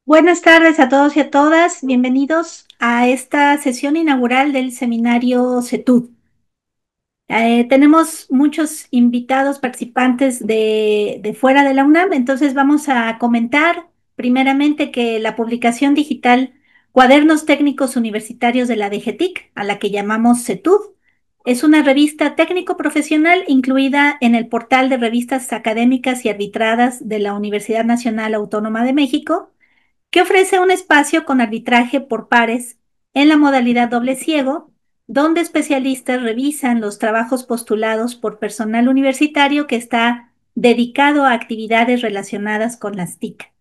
Buenas tardes a todos y a todas. Bienvenidos a esta sesión inaugural del seminario CETUD. Tenemos muchos invitados participantes de fuera de la UNAM, entonces vamos a comentar primeramente que la publicación digital Cuadernos Técnicos Universitarios de la DGTIC, a la que llamamos CETUD, es una revista técnico-profesional incluida en el portal de revistas académicas y arbitradas de la Universidad Nacional Autónoma de México, que ofrece un espacio con arbitraje por pares en la modalidad doble ciego, donde especialistas revisan los trabajos postulados por personal universitario que está dedicado a actividades relacionadas con las TIC.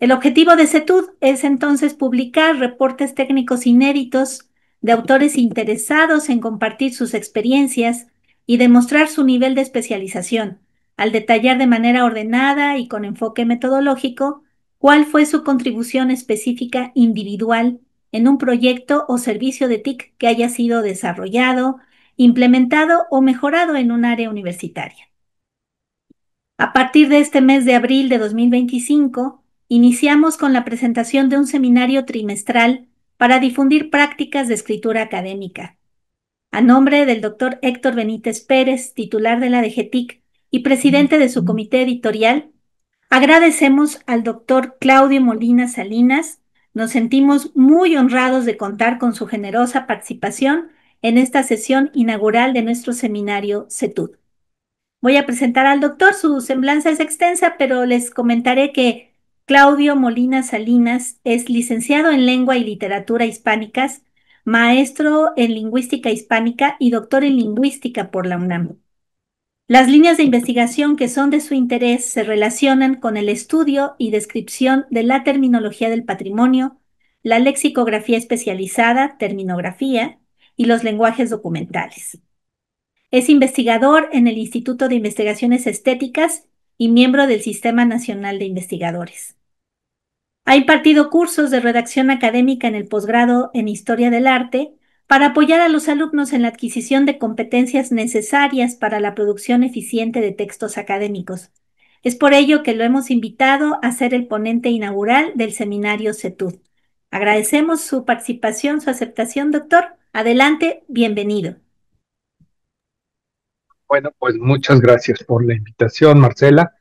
El objetivo de CETUD es entonces publicar reportes técnicos inéditos de autores interesados en compartir sus experiencias y demostrar su nivel de especialización, al detallar de manera ordenada y con enfoque metodológico cuál fue su contribución específica individual en un proyecto o servicio de TIC que haya sido desarrollado, implementado o mejorado en un área universitaria. A partir de este mes de abril de 2025, iniciamos con la presentación de un seminario trimestral para difundir prácticas de escritura académica. A nombre del doctor Héctor Benítez Pérez, titular de la DGTIC y presidente de su comité editorial, agradecemos al doctor Claudio Molina Salinas. Nos sentimos muy honrados de contar con su generosa participación en esta sesión inaugural de nuestro seminario CETUD. Voy a presentar al doctor, su semblanza es extensa, pero les comentaré que Claudio Molina Salinas es licenciado en Lengua y Literatura Hispánicas, maestro en Lingüística Hispánica y doctor en Lingüística por la UNAM. Las líneas de investigación que son de su interés se relacionan con el estudio y descripción de la terminología del patrimonio, la lexicografía especializada, terminografía, y los lenguajes documentales. Es investigador en el Instituto de Investigaciones Estéticas y miembro del Sistema Nacional de Investigadores. Ha impartido cursos de redacción académica en el posgrado en Historia del Arte para apoyar a los alumnos en la adquisición de competencias necesarias para la producción eficiente de textos académicos. Es por ello que lo hemos invitado a ser el ponente inaugural del seminario CETUD. Agradecemos su participación, su aceptación, doctor. Adelante, bienvenido. Bueno, pues muchas gracias por la invitación, Marcela.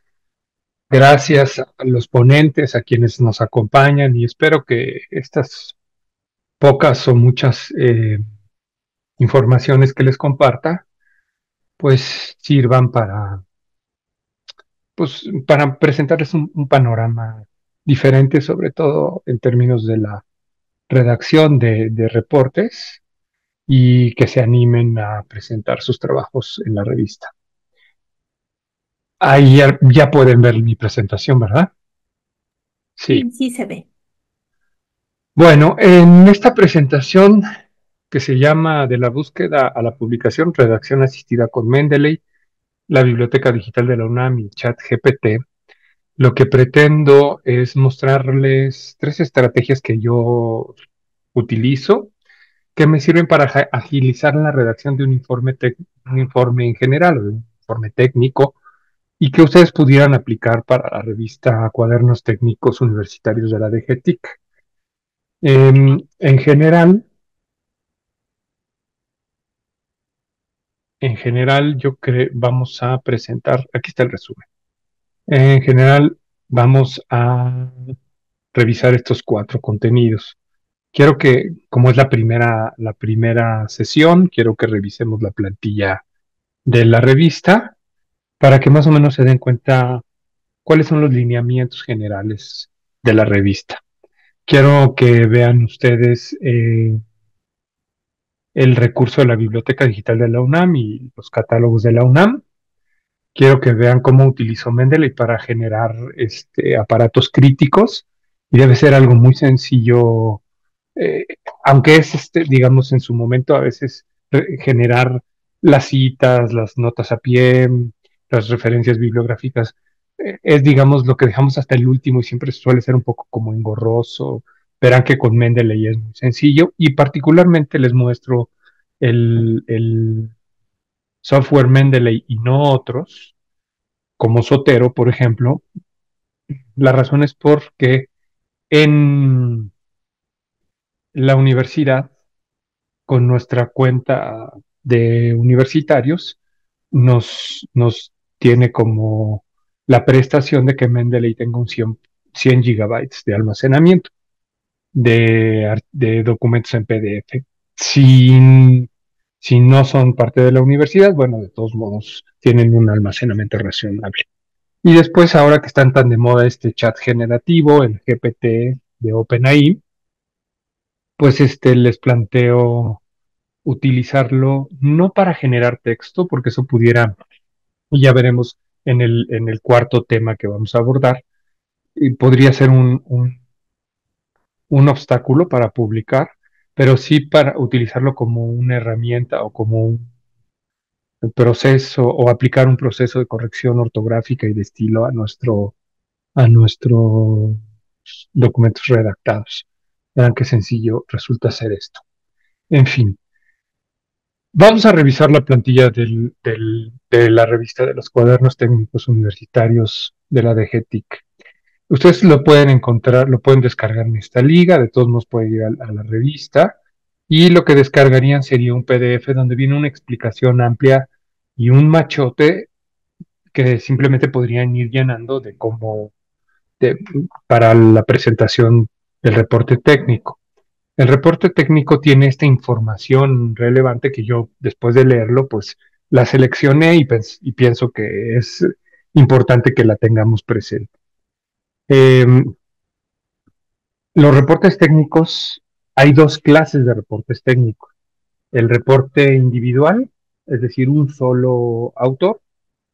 Gracias a los ponentes, a quienes nos acompañan y espero que estas pocas o muchas informaciones que les comparta, pues sirvan para presentarles un panorama diferente, sobre todo en términos de la redacción de reportes y que se animen a presentar sus trabajos en la revista. Ahí ya pueden ver mi presentación, ¿verdad? Sí. Sí, sí se ve. Bueno, en esta presentación que se llama De la búsqueda a la publicación, redacción asistida con Mendeley, la Biblioteca Digital de la UNAM y ChatGPT, lo que pretendo es mostrarles tres estrategias que yo utilizo que me sirven para agilizar la redacción de un informe en general, o de un informe técnico, y que ustedes pudieran aplicar para la revista Cuadernos Técnicos Universitarios de la DGTIC. En general, yo creo, vamos a presentar, aquí está el resumen. En general, vamos a revisar estos cuatro contenidos. Quiero que, como es la primera sesión, quiero que revisemos la plantilla de la revista para que más o menos se den cuenta cuáles son los lineamientos generales de la revista. Quiero que vean ustedes el recurso de la Biblioteca Digital de la UNAM y los catálogos de la UNAM. Quiero que vean cómo utilizó Mendeley para generar aparatos críticos y debe ser algo muy sencillo, eh, aunque es, digamos, en su momento a veces generar las citas, las notas a pie, las referencias bibliográficas, es, digamos, lo que dejamos hasta el último y siempre suele ser un poco como engorroso. Verán que con Mendeley es muy sencillo y particularmente les muestro el software Mendeley y no otros, como Zotero, por ejemplo. La razón es porque En la universidad, con nuestra cuenta de universitarios, nos tiene como la prestación de que Mendeley tenga un 100 gigabytes de almacenamiento de documentos en PDF. Si, si no son parte de la universidad, bueno, de todos modos tienen un almacenamiento razonable. Y después, ahora que están tan de moda este chat generativo, el GPT de OpenAI, pues les planteo utilizarlo no para generar texto, porque eso pudiera, y ya veremos en el cuarto tema que vamos a abordar, y podría ser un obstáculo para publicar, pero sí para utilizarlo como una herramienta o como un proceso o aplicar un proceso de corrección ortográfica y de estilo a nuestros documentos redactados. Vean qué sencillo resulta hacer esto. En fin, vamos a revisar la plantilla de la revista de los cuadernos técnicos universitarios de la DGTIC. Ustedes lo pueden encontrar, lo pueden descargar en esta liga, de todos modos pueden ir a la revista y lo que descargarían sería un PDF donde viene una explicación amplia y un machote que simplemente podrían ir llenando de cómo, de- para la presentación del reporte técnico. El reporte técnico tiene esta información relevante que yo, después de leerlo, pues la seleccioné y pienso que es importante que la tengamos presente. Em, los reportes técnicos, hay dos clases de reportes técnicos. El reporte individual, es decir, un solo autor,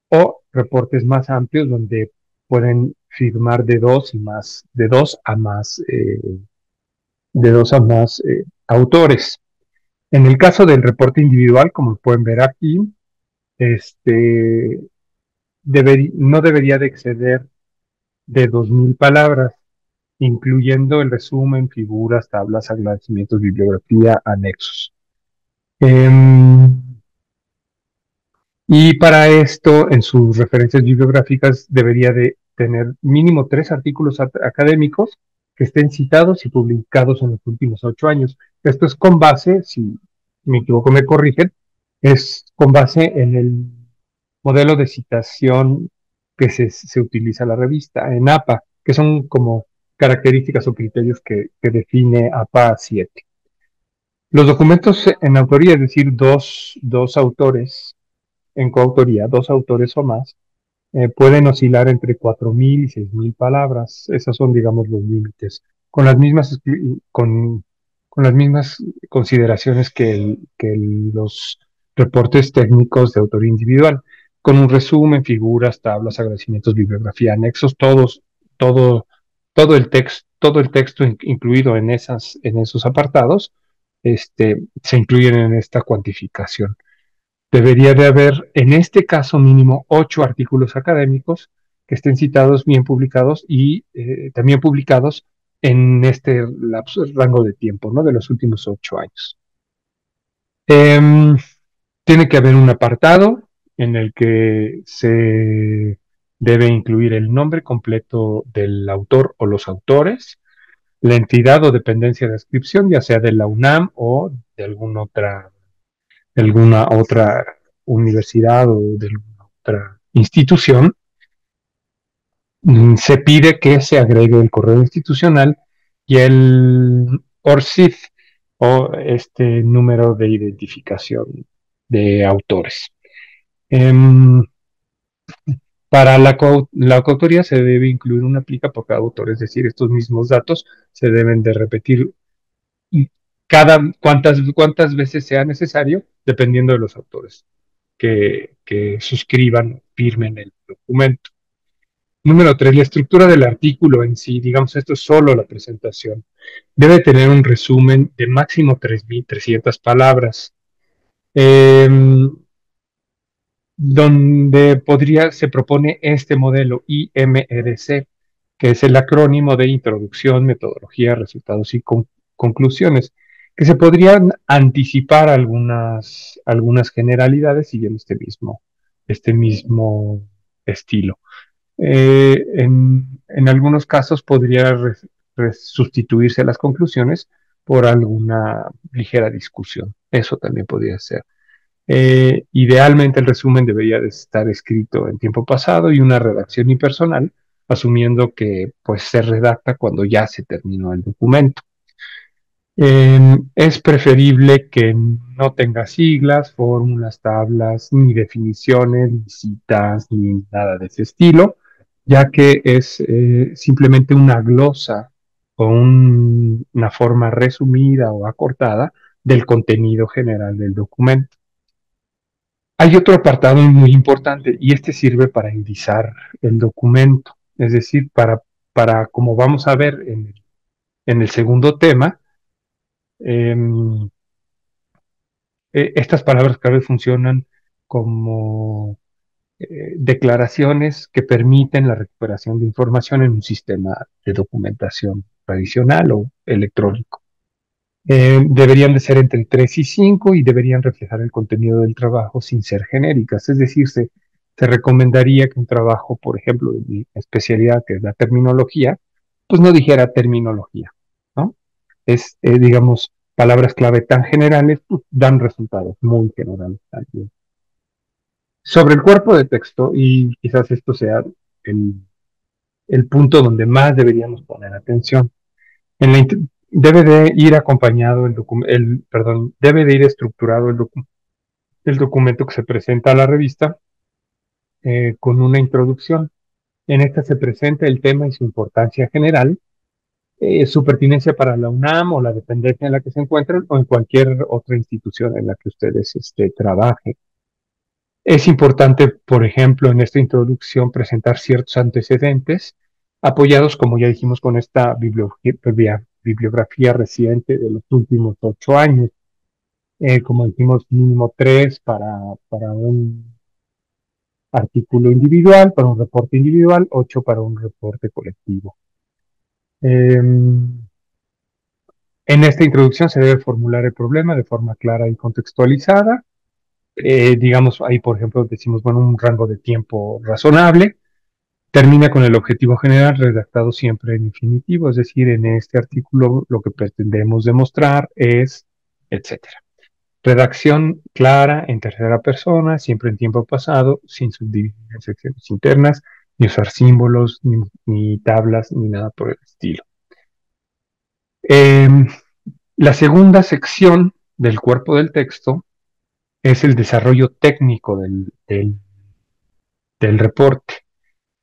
o reportes más amplios donde pueden firmar de dos a más autores. En el caso del reporte individual, como pueden ver aquí, este, no debería de exceder de 2.000 palabras, incluyendo el resumen, figuras, tablas, agradecimientos, bibliografía, anexos. Em, y para esto, en sus referencias bibliográficas, debería de tener mínimo 3 artículos académicos que estén citados y publicados en los últimos 8 años. Esto es con base, si me equivoco, me corrigen, es con base en el modelo de citación que se utiliza en la revista, en APA, que son como características o criterios que define APA 7. Los documentos en autoría, es decir, dos autores en coautoría, dos autores o más, pueden oscilar entre 4.000 y 6.000 palabras. Esos son, digamos, los límites. Con las mismas consideraciones que los reportes técnicos de autoría individual, con un resumen, figuras, tablas, agradecimientos, bibliografía, anexos, todo, todo el texto incluido en esos apartados, se incluyen en esta cuantificación. Debería de haber, en este caso, mínimo 8 artículos académicos que estén citados, bien publicados y también publicados en este rango de tiempo, ¿no? De los últimos 8 años. Em, Tiene que haber un apartado en el que se debe incluir el nombre completo del autor o los autores, la entidad o dependencia de adscripción, ya sea de la UNAM o de alguna otra universidad o de alguna otra institución. Se pide que se agregue el correo institucional y el ORCID o este número de identificación de autores. Em, para la coautoría se debe incluir una plica por cada autor, es decir, estos mismos datos se deben de repetir cuántas veces sea necesario, dependiendo de los autores que suscriban, firmen el documento. Número 3, la estructura del artículo en sí, digamos, esto es solo la presentación, debe tener un resumen de máximo 3.300 palabras, eh, donde se propone este modelo IMEDC, que es el acrónimo de Introducción, Metodología, Resultados y Conclusiones, que se podrían anticipar algunas generalidades siguiendo este mismo estilo. En algunos casos podría sustituirse las conclusiones por alguna ligera discusión. Eso también podría ser. Idealmente el resumen debería de estar escrito en tiempo pasado y una redacción impersonal, asumiendo que pues se redacta cuando ya se terminó el documento. Es preferible que no tenga siglas, fórmulas, tablas, ni definiciones, ni citas, ni nada de ese estilo, ya que es simplemente una glosa o una forma resumida o acortada del contenido general del documento. Hay otro apartado muy importante y este sirve para indizar el documento, es decir, como vamos a ver en el segundo tema, em, estas palabras clave funcionan como declaraciones que permiten la recuperación de información en un sistema de documentación tradicional o electrónico. Deberían de ser entre 3 y 5 y deberían reflejar el contenido del trabajo sin ser genéricas. Es decir, se recomendaría que un trabajo, por ejemplo, de mi especialidad, que es la terminología, pues no dijera terminología, ¿no? Digamos, palabras clave tan generales, pues, dan resultados muy generales también. Sobre el cuerpo de texto, y quizás esto sea el, el punto donde más deberíamos poner atención. En la debe de ir acompañado perdón, debe de ir estructurado el documento que se presenta a la revista con una introducción. En esta se presenta el tema y su importancia general, su pertinencia para la UNAM o la dependencia en la que se encuentran o en cualquier otra institución en la que ustedes trabajen. Es importante, por ejemplo, en esta introducción presentar ciertos antecedentes apoyados, como ya dijimos, con esta bibliografía reciente de los últimos 8 años, como dijimos, mínimo 3 para un artículo individual, para un reporte individual, 8 para un reporte colectivo. En esta introducción se debe formular el problema de forma clara y contextualizada. Digamos, ahí, por ejemplo, decimos, bueno, un rango de tiempo razonable. Termina con el objetivo general redactado siempre en infinitivo, es decir, en este artículo lo que pretendemos demostrar es, etcétera. Redacción clara en tercera persona, siempre en tiempo pasado, sin subdividir en secciones internas, ni usar símbolos, ni tablas, ni nada por el estilo. Eh, la segunda sección del cuerpo del texto es el desarrollo técnico del reporte.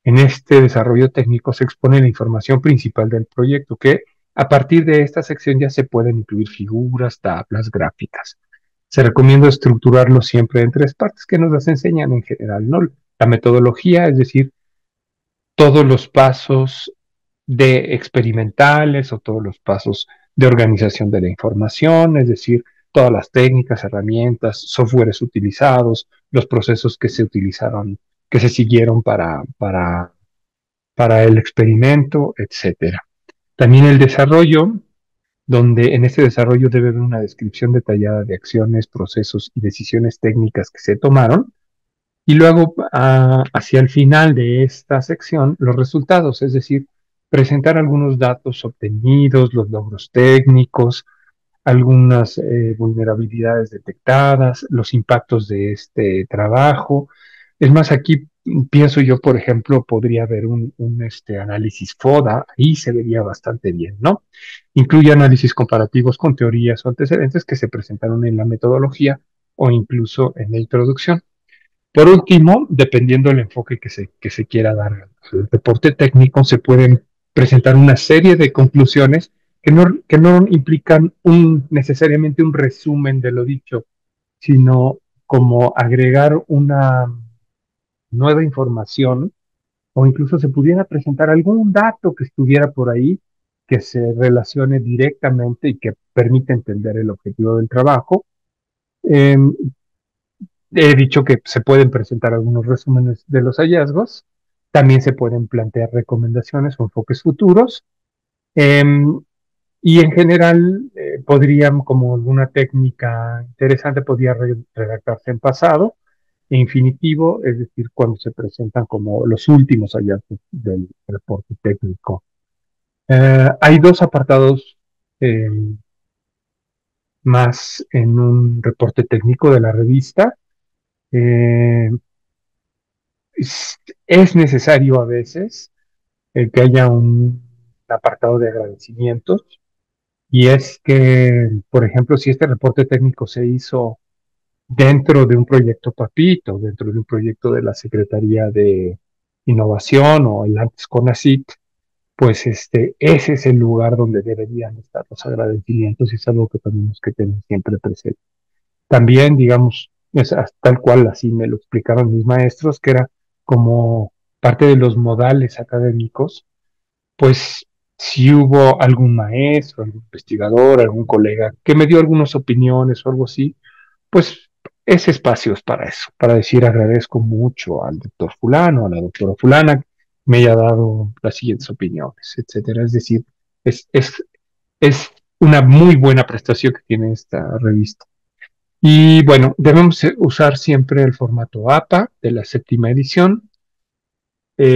En este desarrollo técnico se expone la información principal del proyecto, que a partir de esta sección ya se pueden incluir figuras, tablas, gráficas. Se recomienda estructurarlo siempre en 3 partes que nos las enseñan en general, ¿no? La metodología, es decir, todos los pasos de experimentales o todos los pasos de organización de la información, es decir, todas las técnicas, herramientas, softwares utilizados, los procesos que se utilizaron, que se siguieron para el experimento, etcétera. También el desarrollo, donde en este desarrollo debe haber una descripción detallada de acciones, procesos y decisiones técnicas que se tomaron. Y luego, hacia el final de esta sección, los resultados, es decir, presentar algunos datos obtenidos, los logros técnicos, algunas vulnerabilidades detectadas, los impactos de este trabajo. Es más, aquí pienso yo, por ejemplo, podría haber un análisis FODA, ahí se vería bastante bien, ¿no? Incluye análisis comparativos con teorías o antecedentes que se presentaron en la metodología o incluso en la introducción. Por último, dependiendo del enfoque que se quiera dar al reporte técnico, se pueden presentar una serie de conclusiones que no implican necesariamente un resumen de lo dicho, sino como agregar una nueva información o incluso se pudiera presentar algún dato que estuviera por ahí que se relacione directamente y que permita entender el objetivo del trabajo. Eh, He dicho que se pueden presentar algunos resúmenes de los hallazgos, también se pueden plantear recomendaciones o enfoques futuros, eh, y en general podrían, como alguna técnica interesante, podría redactarse en pasado e infinitivo, es decir, cuando se presentan como los últimos hallazgos del reporte técnico. Hay dos apartados eh, más en un reporte técnico de la revista. Eh, es, es necesario a veces que haya un apartado de agradecimientos y es que, por ejemplo, si este reporte técnico se hizo dentro de un proyecto Papito, dentro de un proyecto de la Secretaría de Innovación o el antes CONACYT, pues ese es el lugar donde deberían estar los agradecimientos y es algo que tenemos que tener siempre presente. También, digamos, tal cual así me lo explicaron mis maestros, que era como parte de los modales académicos, pues si hubo algún maestro, algún investigador, algún colega que me dio algunas opiniones o algo así, pues ese espacio es para eso, para decir agradezco mucho al doctor fulano, a la doctora fulana, me haya dado las siguientes opiniones, etcétera. Es decir, es, es, es una muy buena prestación que tiene esta revista. Y bueno, debemos usar siempre el formato APA de la séptima edición.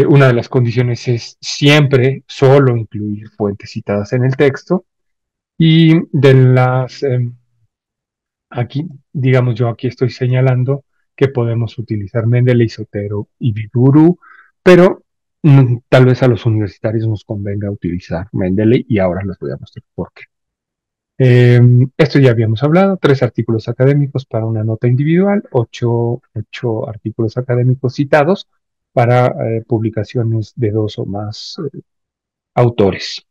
Una de las condiciones es siempre solo incluir fuentes citadas en el texto y de las aquí, digamos, yo aquí estoy señalando que podemos utilizar Mendeley, Sotero y Biburu, pero tal vez a los universitarios nos convenga utilizar Mendeley y ahora les voy a mostrar por qué. Esto ya habíamos hablado, 3 artículos académicos para una nota individual, ocho artículos académicos citados para publicaciones de 2 o más autores,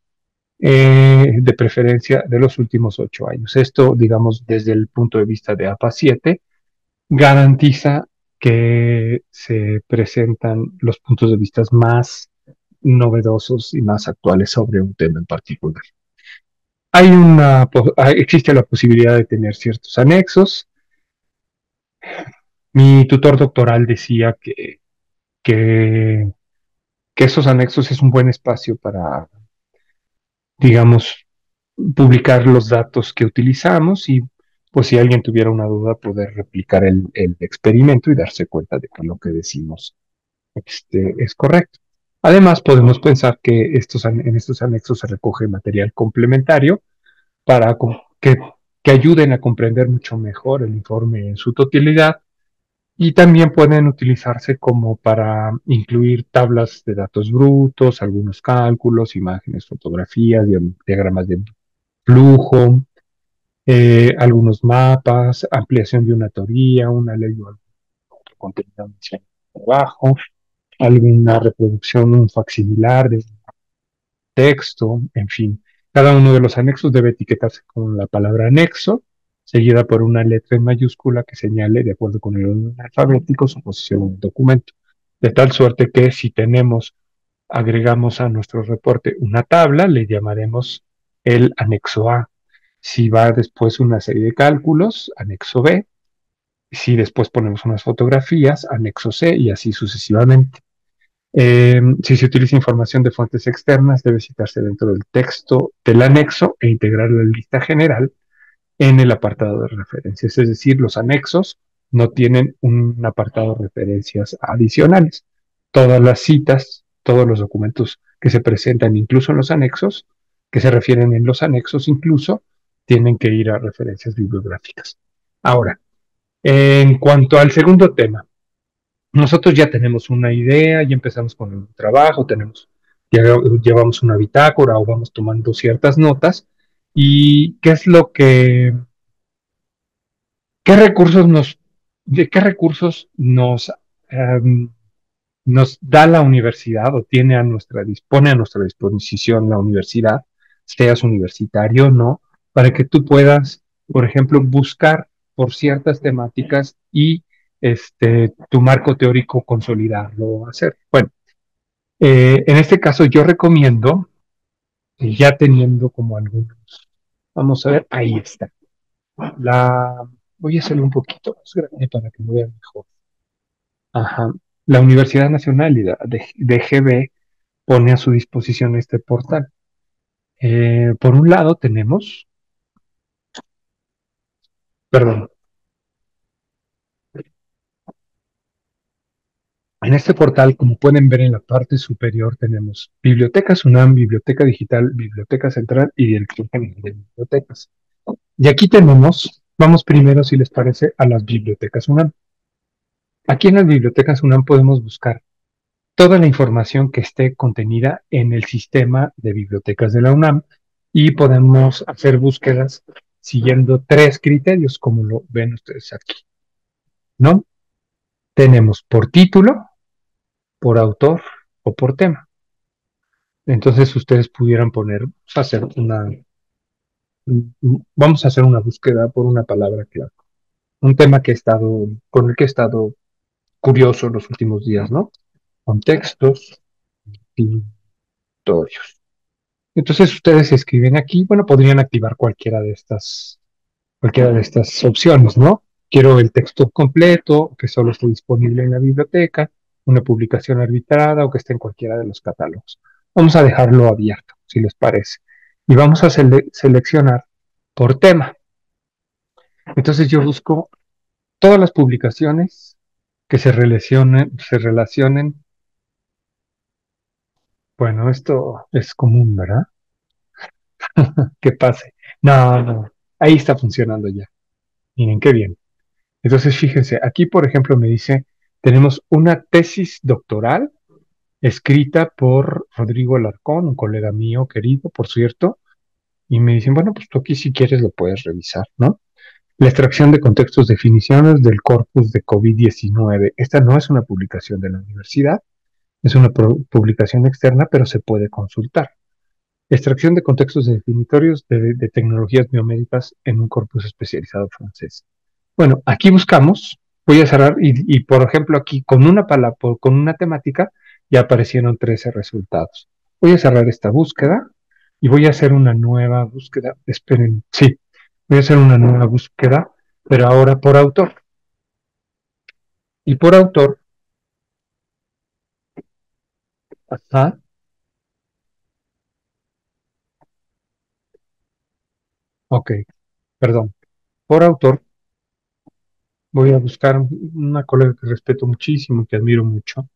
de preferencia de los últimos 8 años. Esto, digamos, desde el punto de vista de APA 7, garantiza que se presentan los puntos de vista más novedosos y más actuales sobre un tema en particular. Existe la posibilidad de tener ciertos anexos. Mi tutor doctoral decía que, que esos anexos es un buen espacio para, digamos, publicar los datos que utilizamos y pues si alguien tuviera una duda poder replicar el experimento y darse cuenta de que lo que decimos es correcto. Además, podemos pensar que en estos anexos se recoge material complementario para que ayuden a comprender mucho mejor el informe en su totalidad y también pueden utilizarse como para incluir tablas de datos brutos, algunos cálculos, imágenes, fotografías, diagramas de flujo, algunos mapas, ampliación de una teoría, una ley o algún otro contenido mencionado abajo, alguna reproducción, un facsimilar de texto, en fin. Cada uno de los anexos debe etiquetarse con la palabra anexo, seguida por una letra en mayúscula que señale, de acuerdo con el orden alfabético, su posición en el documento. De tal suerte que si agregamos a nuestro reporte una tabla, le llamaremos el anexo A. Si va después una serie de cálculos, anexo B. Si después ponemos unas fotografías, anexo C y así sucesivamente. Si se utiliza información de fuentes externas, debe citarse dentro del texto del anexo e integrar la lista general en el apartado de referencias. Es decir, los anexos no tienen un apartado de referencias adicionales. Todas las citas, todos los documentos que se presentan, incluso en los anexos, que se refieren en los anexos, incluso, tienen que ir a referencias bibliográficas. Ahora, en cuanto al segundo tema, nosotros ya tenemos una idea, ya empezamos con el trabajo, ya llevamos una bitácora o vamos tomando ciertas notas. ¿Y qué recursos de qué recursos em, nos da la universidad o dispone a nuestra disposición la universidad, seas universitario o no, para que tú puedas, por ejemplo, buscar por ciertas temáticas y tu marco teórico consolidarlo o hacer? Bueno, en este caso yo recomiendo, ya teniendo como algunos, vamos a ver, ahí está. La, Voy a hacerlo un poquito más grande para que lo vean mejor. Ajá. La Universidad Nacional de GB pone a su disposición este portal. Por un lado tenemos, perdón, En este portal, como pueden ver en la parte superior, tenemos Bibliotecas UNAM, Biblioteca Digital, Biblioteca Central y Dirección General de Bibliotecas. Y aquí tenemos, vamos primero, si les parece, a las bibliotecas UNAM. Aquí en las bibliotecas UNAM podemos buscar toda la información que esté contenida en el sistema de bibliotecas de la UNAM y podemos hacer búsquedas siguiendo tres criterios, como lo ven ustedes aquí, ¿no? Tenemos por título, por autor o por tema. Entonces ustedes pudieran poner, hacer vamos a hacer una búsqueda por una palabra clave, un tema que he estado, con el que he estado curioso en los últimos días, ¿no? Contextos pintorios. Entonces ustedes escriben aquí, bueno, podrían activar cualquiera de estas opciones, ¿no? Quiero el texto completo, que solo esté disponible en la biblioteca, una publicación arbitrada o que esté en cualquiera de los catálogos. Vamos a dejarlo abierto, si les parece. Y vamos a seleccionar por tema. Entonces yo busco todas las publicaciones que se relacionen. Bueno, esto es común, ¿verdad? Que pase. No, no, ahí está funcionando ya. Miren qué bien. Entonces, fíjense, aquí, por ejemplo, me dice, tenemos una tesis doctoral escrita por Rodrigo Alarcón, un colega mío querido, por cierto, y me dicen, bueno, pues tú aquí si quieres lo puedes revisar, ¿no? La extracción de contextos, definiciones del corpus de COVID-19. Esta no es una publicación de la universidad, es una publicación externa, pero se puede consultar. Extracción de contextos definitorios de tecnologías biomédicas en un corpus especializado francés. Bueno, aquí buscamos, voy a cerrar por ejemplo aquí con una palabra, con una temática, ya aparecieron 13 resultados. Voy a cerrar esta búsqueda y voy a hacer una nueva búsqueda. Esperen, sí, voy a hacer una nueva búsqueda, pero ahora por autor. Y por autor, ajá, ok, perdón. Por autor voy a buscar una colega que respeto muchísimo, que admiro mucho.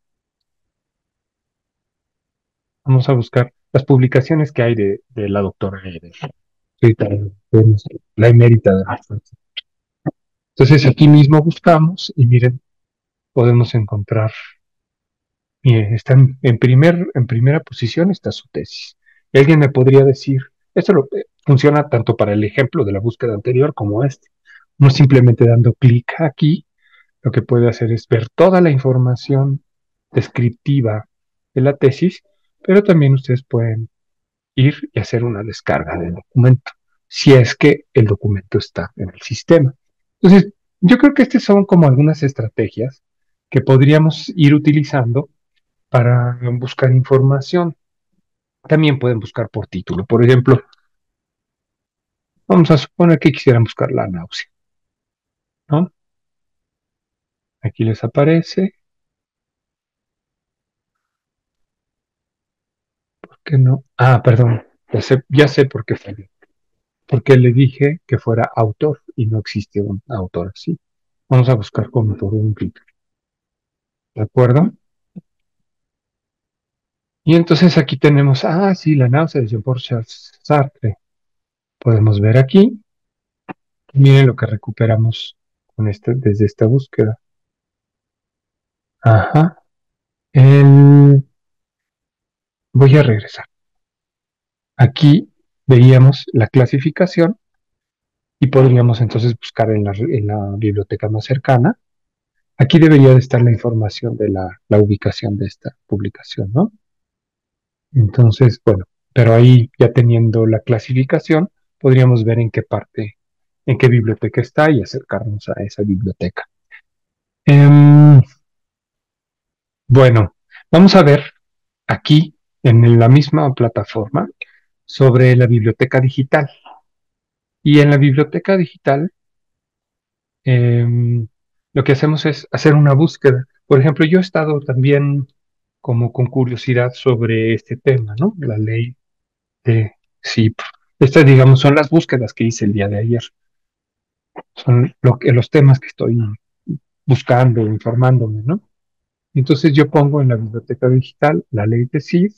Vamos a buscar las publicaciones que hay de la doctora Eder, la emérita de la Francia. Entonces aquí mismo buscamos y miren, podemos encontrar, miren, está en primera posición está su tesis. Y alguien me podría decir, funciona tanto para el ejemplo de la búsqueda anterior como este. No simplemente dando clic aquí, lo que puede hacer es ver toda la información descriptiva de la tesis, pero también ustedes pueden ir y hacer una descarga del documento, si es que el documento está en el sistema. Entonces, yo creo que estas son como algunas estrategias que podríamos ir utilizando para buscar información. También pueden buscar por título. Por ejemplo, vamos a suponer que quisieran buscar la náusea, ¿no? Aquí les aparece. ¿Por qué no? Ah, perdón. Ya sé por qué falló. Porque le dije que fuera autor y no existe un autor así. Vamos a buscar como autor un título. ¿De acuerdo? Y entonces aquí tenemos, sí, la náusea de Jean-Paul Sartre. Podemos ver aquí, miren lo que recuperamos desde esta búsqueda. Ajá. El- Voy a regresar. Aquí veíamos la clasificación y podríamos entonces buscar en la biblioteca más cercana. Aquí debería de estar la información de la ubicación de esta publicación, ¿no? Entonces, bueno, pero ahí ya teniendo la clasificación, podríamos ver en qué parte, en qué biblioteca está y acercarnos a esa biblioteca. Em, bueno, vamos a ver aquí en la misma plataforma sobre la biblioteca digital. Y en la biblioteca digital, em, lo que hacemos es hacer una búsqueda. Por ejemplo, yo he estado también como con curiosidad sobre este tema, ¿no? La ley de SIP. Estas, digamos, son las búsquedas que hice el día de ayer. Son los temas que estoy buscando, informándome, ¿no? Entonces yo pongo en la biblioteca digital la ley de CIF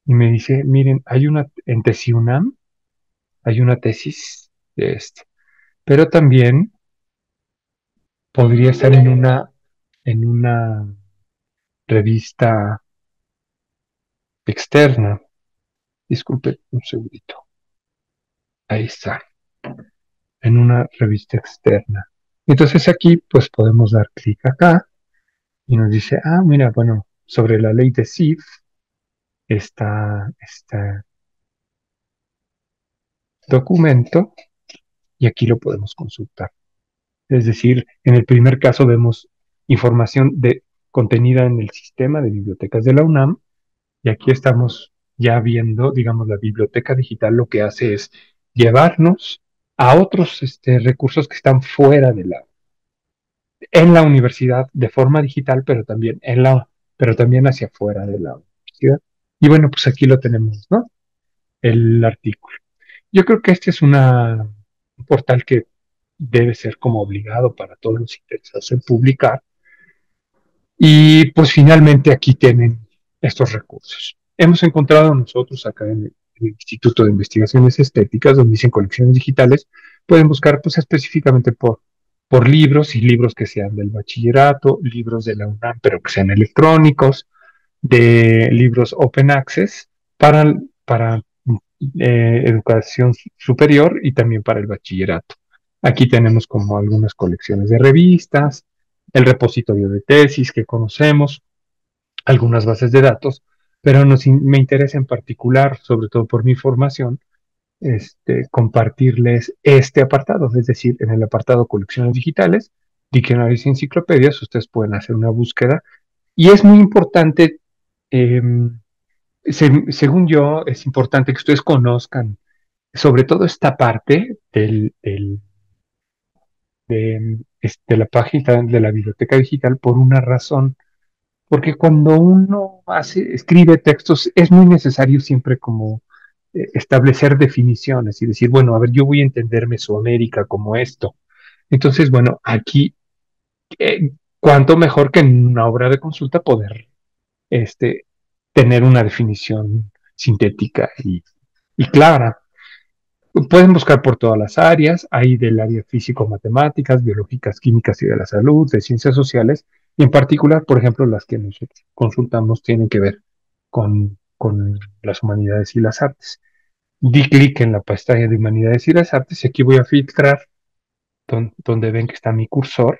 y me dice, miren, en TESIUNAM hay una tesis de esto, pero también podría estar en una revista externa. Disculpe un segundito. Ahí está, en una revista externa. Entonces aquí pues podemos dar clic acá y nos dice, ah, mira, bueno, sobre la ley de CIF está este documento y aquí lo podemos consultar. Es decir, en el primer caso vemos información contenida en el sistema de bibliotecas de la UNAM y aquí estamos ya viendo, digamos, la biblioteca digital lo que hace es llevarnos a otros recursos que están fuera en la universidad de forma digital, pero también hacia afuera de la universidad. Y bueno, pues aquí lo tenemos, ¿no? El artículo. Yo creo que este es un portal que debe ser como obligado para todos los interesados en publicar. Y pues finalmente aquí tienen estos recursos. Hemos encontrado nosotros acá en el Instituto de Investigaciones Estéticas, donde dicen colecciones digitales, pueden buscar pues específicamente por libros y libros que sean del bachillerato, libros de la UNAM, pero que sean electrónicos, de libros open access para educación superior y también para el bachillerato. Aquí tenemos como algunas colecciones de revistas, el repositorio de tesis que conocemos, algunas bases de datos, pero me interesa en particular, sobre todo por mi formación, compartirles este apartado, es decir, en el apartado colecciones digitales, diccionarios y enciclopedias, ustedes pueden hacer una búsqueda y es muy importante, eh, según yo, es importante que ustedes conozcan sobre todo esta parte de la página de la biblioteca digital por una razón, porque cuando uno escribe textos es muy necesario siempre como establecer definiciones y decir, bueno, a ver, yo voy a entender Mesoamérica como esto. Entonces, bueno, aquí, cuánto mejor que en una obra de consulta poder este, tener una definición sintética y clara. Pueden buscar por todas las áreas, hay del área físico-matemáticas, biológicas, químicas y de la salud, de ciencias sociales, y en particular, por ejemplo, las que nosotros consultamos tienen que ver con las humanidades y las artes. Di clic en la pestaña de humanidades y las artes y aquí voy a filtrar donde ven que está mi cursor,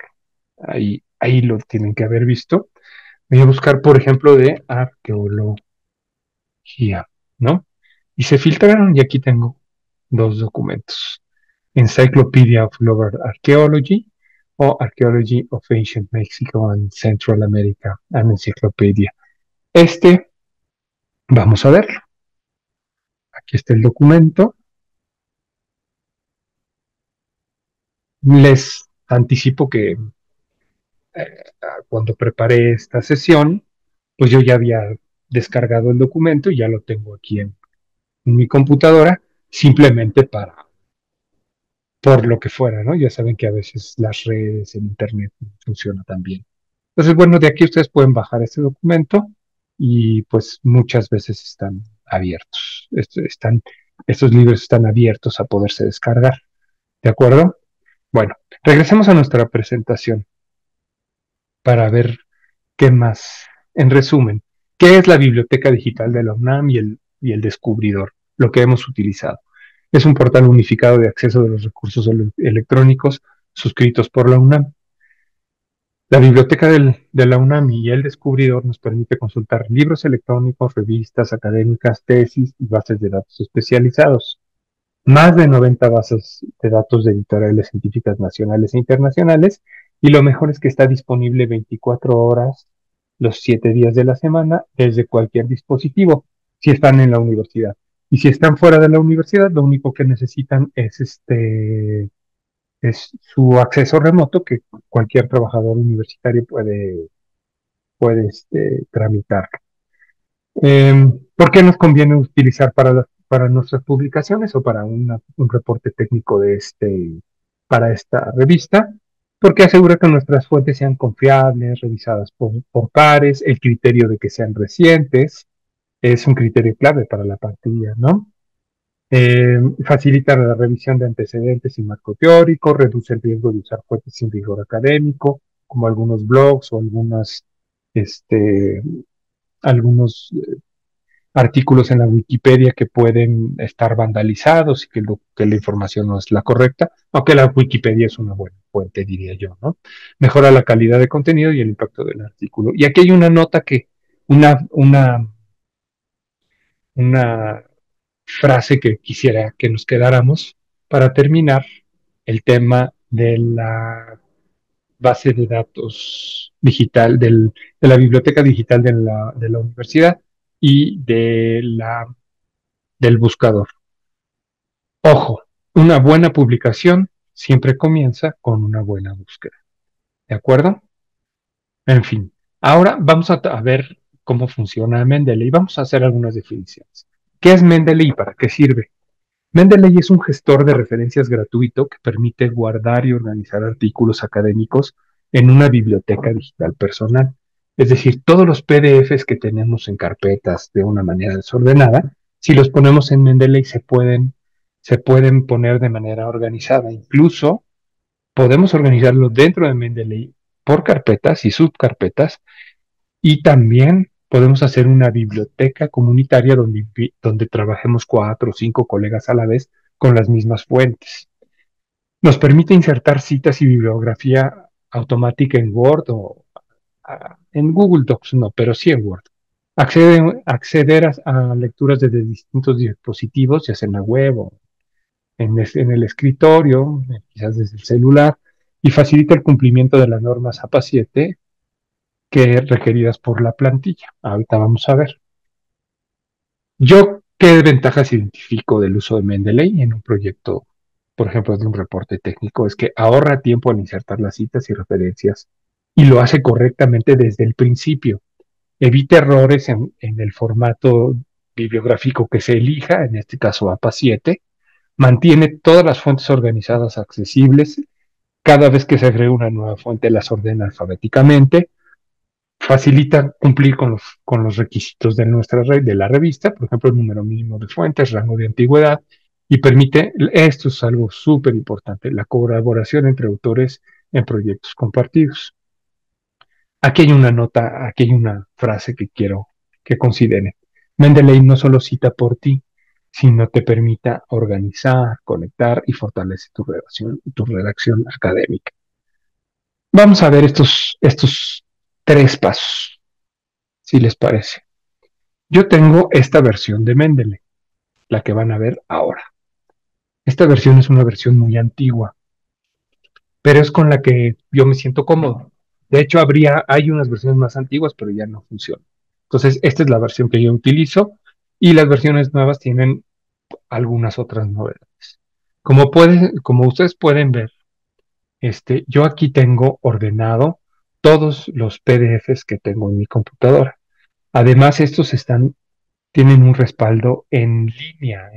ahí lo tienen que haber visto. Voy a buscar, por ejemplo, de arqueología, ¿no? Y se filtraron y aquí tengo dos documentos. Encyclopedia of Global Archaeology o Archaeology of Ancient Mexico and Central America, an Encyclopedia. Vamos a ver, aquí está el documento. Les anticipo que cuando preparé esta sesión, pues yo ya había descargado el documento y ya lo tengo aquí en mi computadora, simplemente por lo que fuera, ¿no? Ya saben que a veces las redes, el internet no funciona tan bien. Entonces, bueno, de aquí ustedes pueden bajar este documento y pues muchas veces están abiertos. Estos libros están abiertos a poderse descargar. ¿De acuerdo? Bueno, regresemos a nuestra presentación para ver qué más. En resumen, ¿qué es la Biblioteca Digital de la UNAM y el Descubridor? Lo que hemos utilizado. Es un portal unificado de acceso de los recursos electrónicos suscritos por la UNAM. La biblioteca de la UNAM y el Descubridor nos permite consultar libros electrónicos, revistas académicas, tesis y bases de datos especializados. Más de 90 bases de datos de editoriales científicas nacionales e internacionales y lo mejor es que está disponible 24 horas los 7 días de la semana desde cualquier dispositivo si están en la universidad. Y si están fuera de la universidad, lo único que necesitan es su acceso remoto que cualquier trabajador universitario puede tramitar. ¿Por qué nos conviene utilizar para nuestras publicaciones o para un reporte técnico para esta revista? porque asegura que nuestras fuentes sean confiables, revisadas por pares, el criterio de que sean recientes es un criterio clave para la partida, ¿no? Facilita la revisión de antecedentes y marco teórico, reduce el riesgo de usar fuentes sin rigor académico, como algunos blogs o este, algunos artículos en la Wikipedia que pueden estar vandalizados y que la información no es la correcta, aunque la Wikipedia es una buena fuente, diría yo, ¿no? Mejora la calidad de contenido y el impacto del artículo. Y aquí hay una nota una, una, una frase que quisiera que nos quedáramos para terminar el tema de la base de datos digital, de la biblioteca digital de la universidad y del buscador. Ojo, una buena publicación siempre comienza con una buena búsqueda. ¿De acuerdo? En fin, ahora vamos a ver cómo funciona Mendeley y vamos a hacer algunas definiciones. ¿Qué es Mendeley y para qué sirve? Mendeley es un gestor de referencias gratuito que permite guardar y organizar artículos académicos en una biblioteca digital personal. Es decir, todos los PDFs que tenemos en carpetas de una manera desordenada, si los ponemos en Mendeley se pueden poner de manera organizada. Incluso podemos organizarlo dentro de Mendeley por carpetas y subcarpetas y también podemos hacer una biblioteca comunitaria donde trabajemos 4 o 5 colegas a la vez con las mismas fuentes. Nos permite insertar citas y bibliografía automática en Word o en Google Docs, no, pero sí en Word. Acceder a lecturas desde distintos dispositivos, ya sea en la web o en el escritorio, quizás desde el celular, y facilita el cumplimiento de las normas APA 7 que requeridas por la plantilla. Ahorita vamos a ver. Yo, ¿qué ventajas identifico del uso de Mendeley en un proyecto, por ejemplo, de un reporte técnico? Es que ahorra tiempo al insertar las citas y referencias y lo hace correctamente desde el principio. Evita errores en el formato bibliográfico que se elija, en este caso APA 7. Mantiene todas las fuentes organizadas accesibles. Cada vez que se agrega una nueva fuente, las ordena alfabéticamente. Facilita cumplir con los requisitos de nuestra red, de la revista, por ejemplo, el número mínimo de fuentes, rango de antigüedad, y permite, esto es algo súper importante, la colaboración entre autores en proyectos compartidos. Aquí hay una nota, aquí hay una frase que quiero que consideren. Mendeley no solo cita por ti, sino te permita organizar, conectar y fortalece tu redacción académica. Vamos a ver estos 3 pasos, si les parece. Yo tengo esta versión de Mendeley, la que van a ver ahora. Esta versión es una versión muy antigua, pero es con la que yo me siento cómodo. De hecho, hay unas versiones más antiguas, pero ya no funcionan. Entonces, esta es la versión que yo utilizo y las versiones nuevas tienen algunas otras novedades. Como ustedes pueden ver, yo aquí tengo ordenado todos los PDFs que tengo en mi computadora. Además, tienen un respaldo en línea,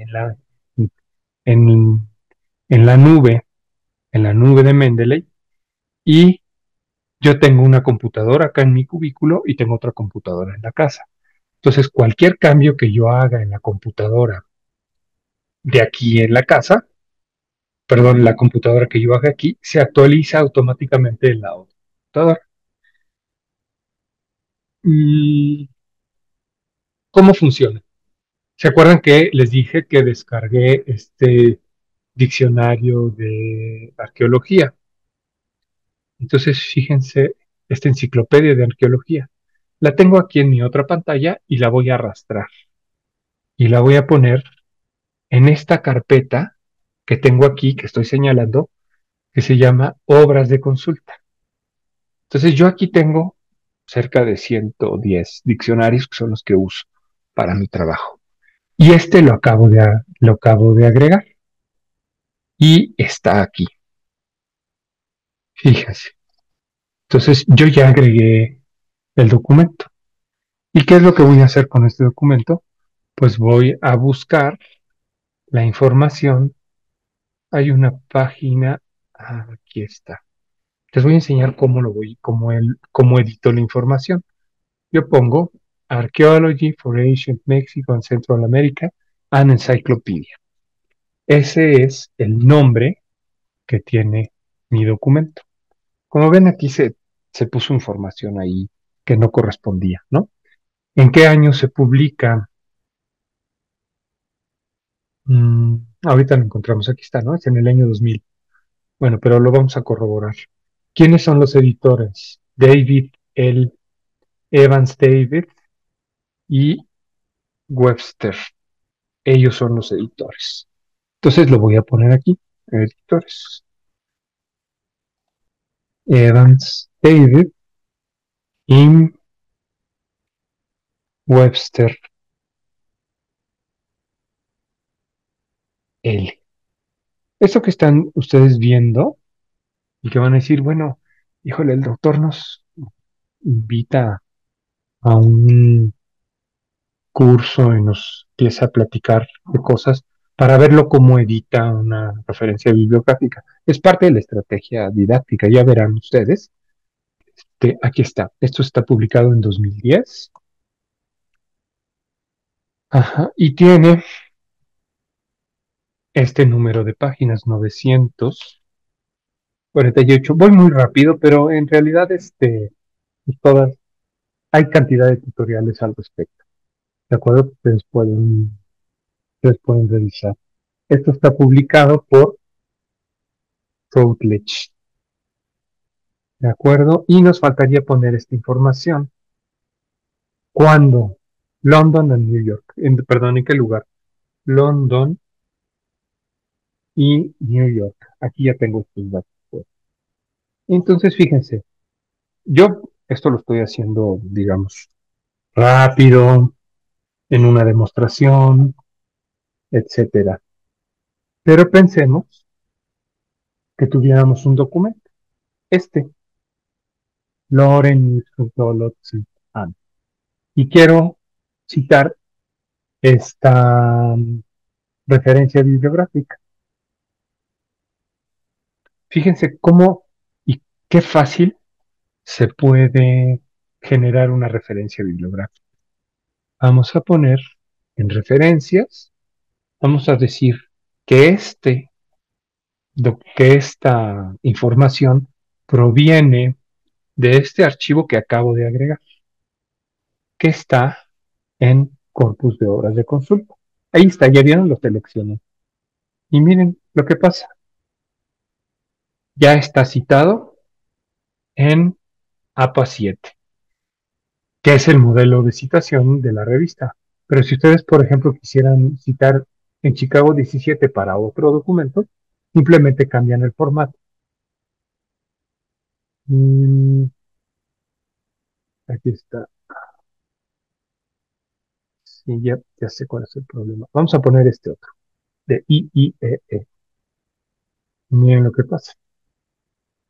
en, en la nube de Mendeley, y yo tengo una computadora acá en mi cubículo y tengo otra computadora en la casa. Entonces, cualquier cambio que yo haga en la computadora de aquí en la casa, perdón, la computadora que yo haga aquí, se actualiza automáticamente en la otra computadora. ¿Y cómo funciona? ¿Se acuerdan que les dije que descargué este diccionario de arqueología? Entonces, fíjense, esta enciclopedia de arqueología. La tengo aquí en mi otra pantalla y la voy a arrastrar. Y la voy a poner en esta carpeta que tengo aquí, que estoy señalando, que se llama Obras de Consulta. Entonces, yo aquí tengo cerca de 110 diccionarios que son los que uso para mi trabajo. Y lo acabo de agregar. Y está aquí. Fíjense. Entonces, yo ya agregué el documento. ¿Y qué es lo que voy a hacer con este documento? Pues voy a buscar la información. Hay una página, aquí está. Les voy a enseñar cómo edito la información. Yo pongo Archaeology for Ancient Mexico and Central America, an Encyclopedia. Ese es el nombre que tiene mi documento. Como ven, aquí se puso información ahí que no correspondía, ¿no? ¿En qué año se publica? Mm, ahorita lo encontramos, aquí está, ¿no? Es en el año 2000. Bueno, pero lo vamos a corroborar. ¿Quiénes son los editores? David L. Evans David y Webster. Ellos son los editores. Entonces lo voy a poner aquí, editores. Evans David y Webster L. Esto que están ustedes viendo y que van a decir, bueno, híjole, el doctor nos invita a un curso y nos empieza a platicar de cosas para verlo cómo edita una referencia bibliográfica. Es parte de la estrategia didáctica, ya verán ustedes. Aquí está, esto está publicado en 2010. Ajá, y tiene este número de páginas, 948. Voy muy rápido, pero en realidad todas, hay cantidad de tutoriales al respecto. ¿De acuerdo? Ustedes pueden revisar. Esto está publicado por Routledge. ¿De acuerdo? Y nos faltaría poner esta información. ¿Cuándo? London and New York. Perdón, ¿en qué lugar? London y New York. Aquí ya tengo estos datos, pues. Entonces, fíjense, yo esto lo estoy haciendo, digamos, rápido, en una demostración, etcétera. Pero pensemos que tuviéramos un documento, este, Loren y quiero citar esta referencia bibliográfica. Fíjense cómo y qué fácil se puede generar una referencia bibliográfica. Vamos a poner en referencias, vamos a decir que que esta información proviene de este archivo que acabo de agregar, que está en corpus de obras de consulta. Ahí está, ya vieron, lo seleccioné. Y miren lo que pasa. Ya está citado en APA 7, que es el modelo de citación de la revista. Pero si ustedes, por ejemplo, quisieran citar en Chicago 17 para otro documento, simplemente cambian el formato. Mm, aquí está. Sí, ya sé cuál es el problema. Vamos a poner este otro, de IIEE. Miren lo que pasa.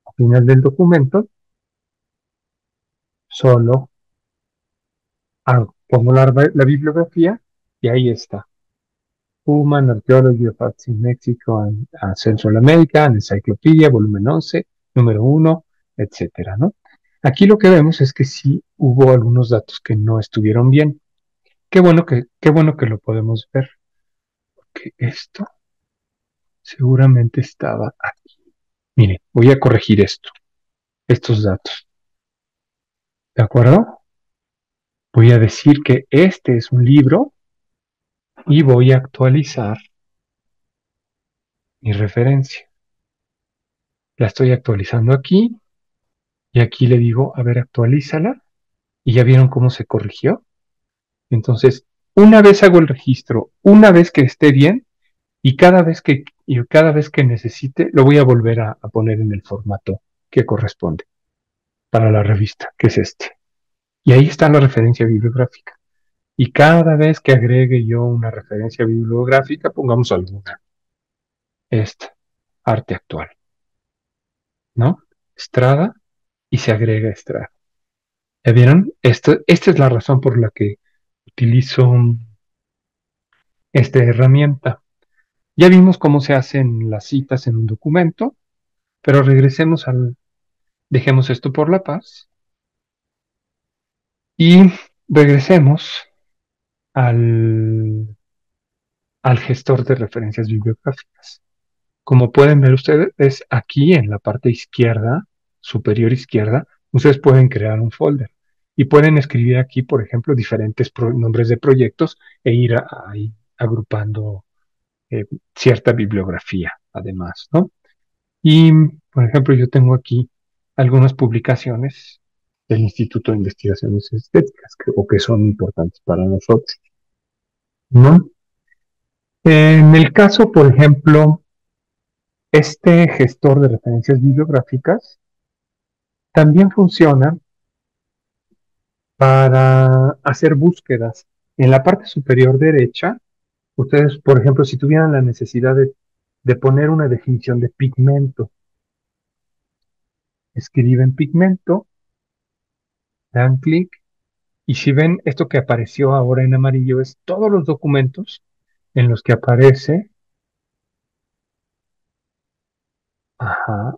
Al final del documento, solo pongo la bibliografía y ahí está. Human Archaeology of Arts in Mexico and Central America, Encyclopedia, volumen 11, número 1, etcétera, ¿no? Aquí lo que vemos es que sí hubo algunos datos que no estuvieron bien. Qué bueno que lo podemos ver, que esto seguramente estaba aquí. Mire, voy a corregir estos datos, ¿de acuerdo? Voy a decir que este es un libro y voy a actualizar mi referencia. La estoy actualizando aquí y aquí le digo, a ver, actualízala y ya vieron cómo se corrigió. Entonces, una vez hago el registro, una vez que esté bien y cada vez que necesite, lo voy a volver a poner en el formato que corresponde para la revista, que es este. Y ahí está la referencia bibliográfica. Y cada vez que agregue yo una referencia bibliográfica, pongamos alguna, esta, arte actual, ¿no? Estrada, y se agrega Estrada. ¿Ya vieron? Esta es la razón por la que utilizo esta herramienta. Ya vimos cómo se hacen las citas en un documento, pero regresemos Dejemos esto por la paz y regresemos al, al gestor de referencias bibliográficas. Como pueden ver ustedes, es aquí en la parte izquierda, superior izquierda, ustedes pueden crear un folder y pueden escribir aquí, por ejemplo, diferentes nombres de proyectos e ir ahí agrupando eh, cierta bibliografía, además, ¿no? Y, por ejemplo, yo tengo aquí algunas publicaciones del Instituto de Investigaciones Estéticas o que son importantes para nosotros, ¿no? En el caso, por ejemplo, este gestor de referencias bibliográficas también funciona para hacer búsquedas. En la parte superior derecha, ustedes, por ejemplo, si tuvieran la necesidad de poner una definición de pigmento, escriben pigmento, dan clic y si ven esto que apareció ahora en amarillo es todos los documentos en los que aparece, ajá,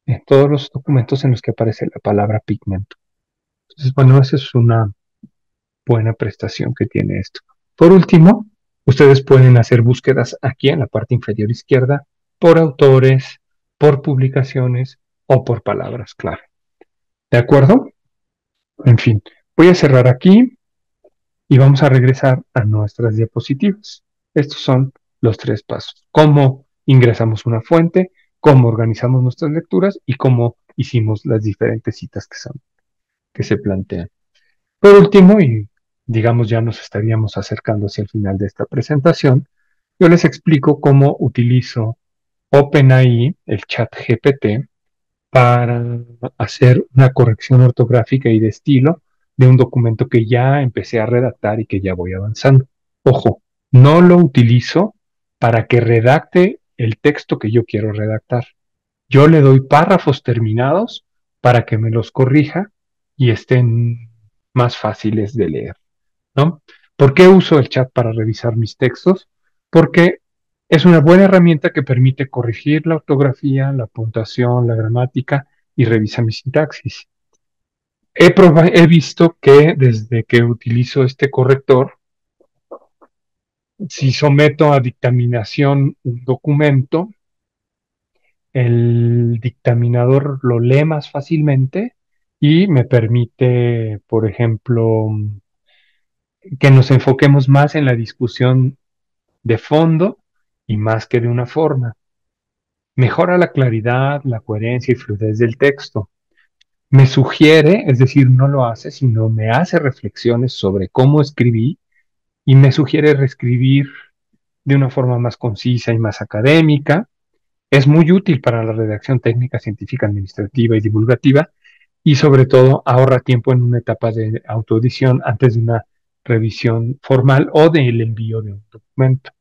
en todos los documentos en los que aparece la palabra pigmento. Entonces, bueno, esa es una buena prestación que tiene esto. Por último, ustedes pueden hacer búsquedas aquí en la parte inferior izquierda por autores, por publicaciones o por palabras clave. ¿De acuerdo? En fin, voy a cerrar aquí y vamos a regresar a nuestras diapositivas. Estos son los tres pasos. Cómo ingresamos una fuente, cómo organizamos nuestras lecturas y cómo hicimos las diferentes citas que se plantean. Por último, y digamos ya nos estaríamos acercando hacia el final de esta presentación, yo les explico cómo utilizo OpenAI, el chat GPT, para hacer una corrección ortográfica y de estilo de un documento que ya empecé a redactar y que ya voy avanzando. Ojo, no lo utilizo para que redacte el texto que yo quiero redactar. Yo le doy párrafos terminados para que me los corrija y estén más fáciles de leer, ¿no? ¿Por qué uso el chat para revisar mis textos? Porque es una buena herramienta que permite corregir la ortografía, la puntuación, la gramática y revisa mi sintaxis. He visto que desde que utilizo este corrector, si someto a dictaminación un documento, el dictaminador lo lee más fácilmente y me permite, por ejemplo, que nos enfoquemos más en la discusión de fondo y más que de una forma. Mejora la claridad, la coherencia y fluidez del texto. Me sugiere, es decir, no lo hace, sino me hace reflexiones sobre cómo escribí y me sugiere reescribir de una forma más concisa y más académica. Es muy útil para la redacción técnica, científica, administrativa y divulgativa y sobre todo ahorra tiempo en una etapa de autoedición antes de una revisión formal o del envío de un documento.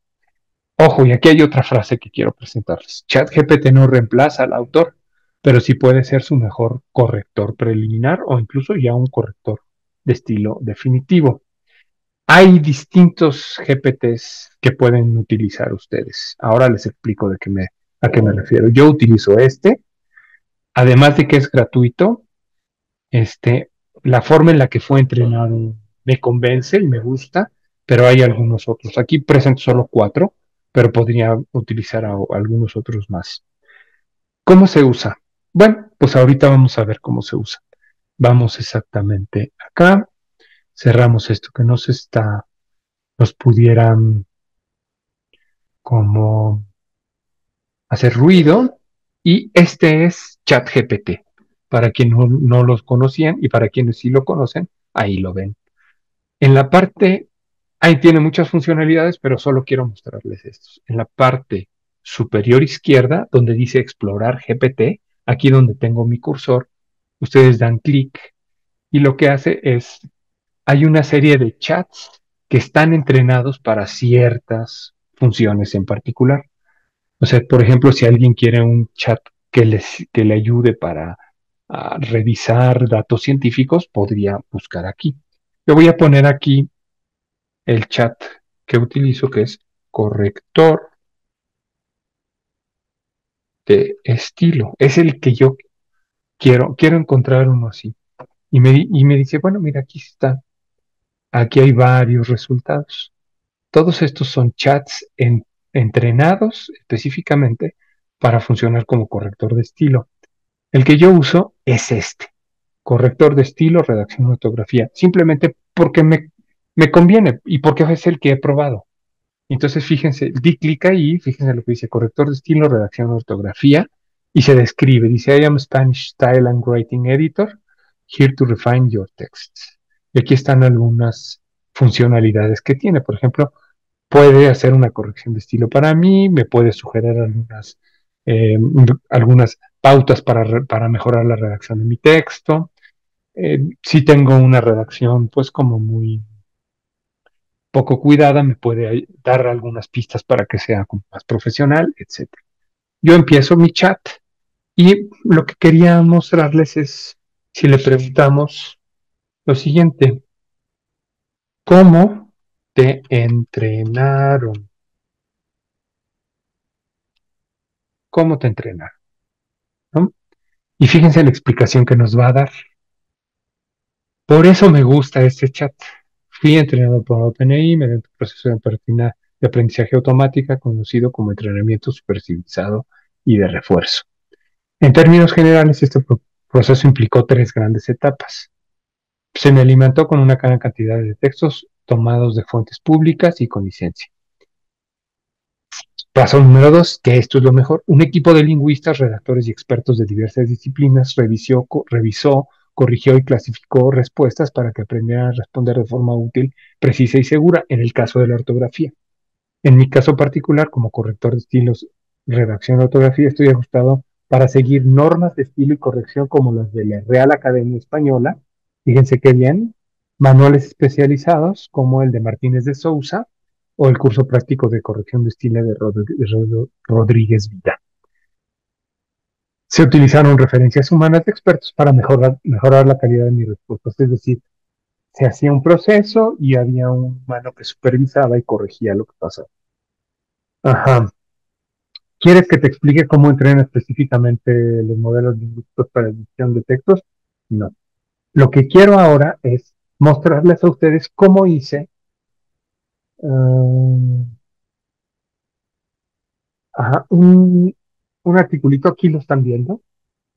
Ojo, y aquí hay otra frase que quiero presentarles. ChatGPT no reemplaza al autor, pero sí puede ser su mejor corrector preliminar o incluso ya un corrector de estilo definitivo. Hay distintos GPTs que pueden utilizar ustedes. Ahora les explico a qué me refiero. Yo utilizo este, además de que es gratuito, este, la forma en la que fue entrenado me convence y me gusta, pero hay algunos otros. Aquí presento solo cuatro, pero podría utilizar algunos otros más. ¿Cómo se usa? Bueno, pues ahorita vamos a ver cómo se usa. Vamos exactamente acá, cerramos esto que nos pudieran como hacer ruido y este es ChatGPT. Para quienes no los conocían y para quienes sí lo conocen, ahí lo ven. En la parte, ahí tiene muchas funcionalidades, pero solo quiero mostrarles estos. En la parte superior izquierda, donde dice explorar GPT, aquí donde tengo mi cursor, ustedes dan clic y lo que hace es, hay una serie de chats que están entrenados para ciertas funciones en particular. O sea, por ejemplo, si alguien quiere un chat que le ayude para revisar datos científicos, podría buscar aquí. Yo voy a poner aquí el chat que utilizo, que es corrector de estilo. Es el que yo quiero encontrar uno así. Y me dice, bueno, mira, aquí está, aquí hay varios resultados. Todos estos son chats entrenados específicamente para funcionar como corrector de estilo. El que yo uso es este, corrector de estilo, redacción, ortografía, simplemente porque me conviene y porque es el que he probado. Entonces, fíjense, di clic ahí, fíjense lo que dice, corrector de estilo, redacción, ortografía, y se describe, dice, I am Spanish Style and Writing Editor, here to refine your texts. Y aquí están algunas funcionalidades que tiene. Por ejemplo, puede hacer una corrección de estilo para mí, me puede sugerir eh, algunas pautas para mejorar la redacción de mi texto. Si tengo una redacción, pues como muy poco cuidada, me puede dar algunas pistas para que sea como más profesional, etcétera. Yo empiezo mi chat y lo que quería mostrarles es, si le preguntamos lo siguiente, ¿cómo te entrenaron? ¿Cómo te entrenaron? ¿No? Y fíjense la explicación que nos va a dar. Por eso me gusta este chat. Fui entrenado por OpenAI mediante un proceso de aprendizaje automática conocido como entrenamiento supervisado y de refuerzo. En términos generales, este proceso implicó tres grandes etapas. Se me alimentó con una gran cantidad de textos tomados de fuentes públicas y con licencia. Paso número dos, que esto es lo mejor. Un equipo de lingüistas, redactores y expertos de diversas disciplinas revisó, corrigió y clasificó respuestas para que aprendieran a responder de forma útil, precisa y segura en el caso de la ortografía. En mi caso particular, como corrector de estilos, redacción de ortografía, estoy ajustado para seguir normas de estilo y corrección como las de la Real Academia Española. Fíjense qué bien. Manuales especializados como el de Martínez de Sousa o el curso práctico de corrección de estilo de Rodríguez Vida. Se utilizaron referencias humanas de expertos para mejorar la calidad de mis respuestas. Es decir, se hacía un proceso y había un humano que supervisaba y corregía lo que pasaba. Ajá. ¿Quieres que te explique cómo entrena específicamente los modelos lingüísticos para edición de textos? No. Lo que quiero ahora es mostrarles a ustedes cómo hice uh, ajá, un articulito, aquí lo están viendo,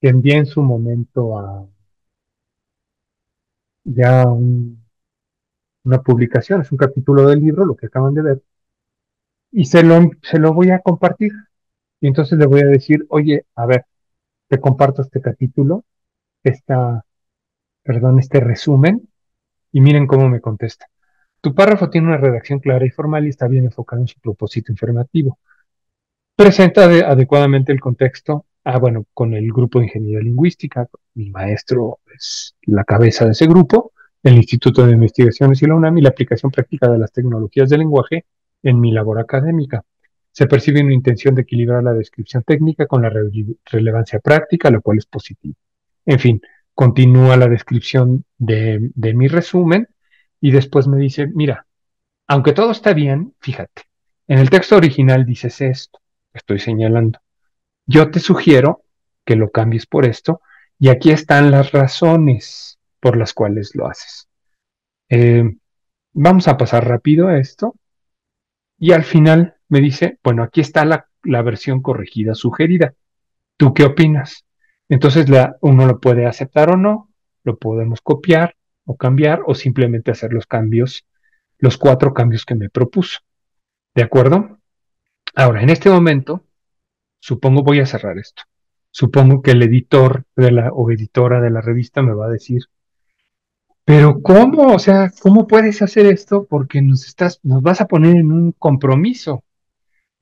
que envié en su momento a ya una publicación, es un capítulo del libro, lo que acaban de ver, y se lo voy a compartir. Y entonces le voy a decir, oye, a ver, te comparto este capítulo, este resumen, y miren cómo me contesta. Tu párrafo tiene una redacción clara y formal y está bien enfocado en su propósito informativo. Presenta adecuadamente el contexto, bueno, con el grupo de ingeniería lingüística, mi maestro es la cabeza de ese grupo, el Instituto de Investigaciones y la UNAM y la aplicación práctica de las tecnologías del lenguaje en mi labor académica. Se percibe una intención de equilibrar la descripción técnica con la relevancia práctica, lo cual es positivo. En fin, continúa la descripción de mi resumen y después me dice, mira, aunque todo está bien, fíjate, en el texto original dices esto, estoy señalando. Yo te sugiero que lo cambies por esto y aquí están las razones por las cuales lo haces. Eh, Vamos a pasar rápido a esto y al final me dice, bueno, aquí está la versión corregida sugerida. ¿Tú qué opinas? Entonces uno lo puede aceptar o no, lo podemos copiar o cambiar o simplemente hacer los cambios, los cuatro cambios que me propuso. ¿De acuerdo? Ahora, en este momento, supongo voy a cerrar esto. Supongo que el editor o editora de la revista me va a decir, pero ¿cómo? O sea, ¿cómo puedes hacer esto? Porque nos vas a poner en un compromiso,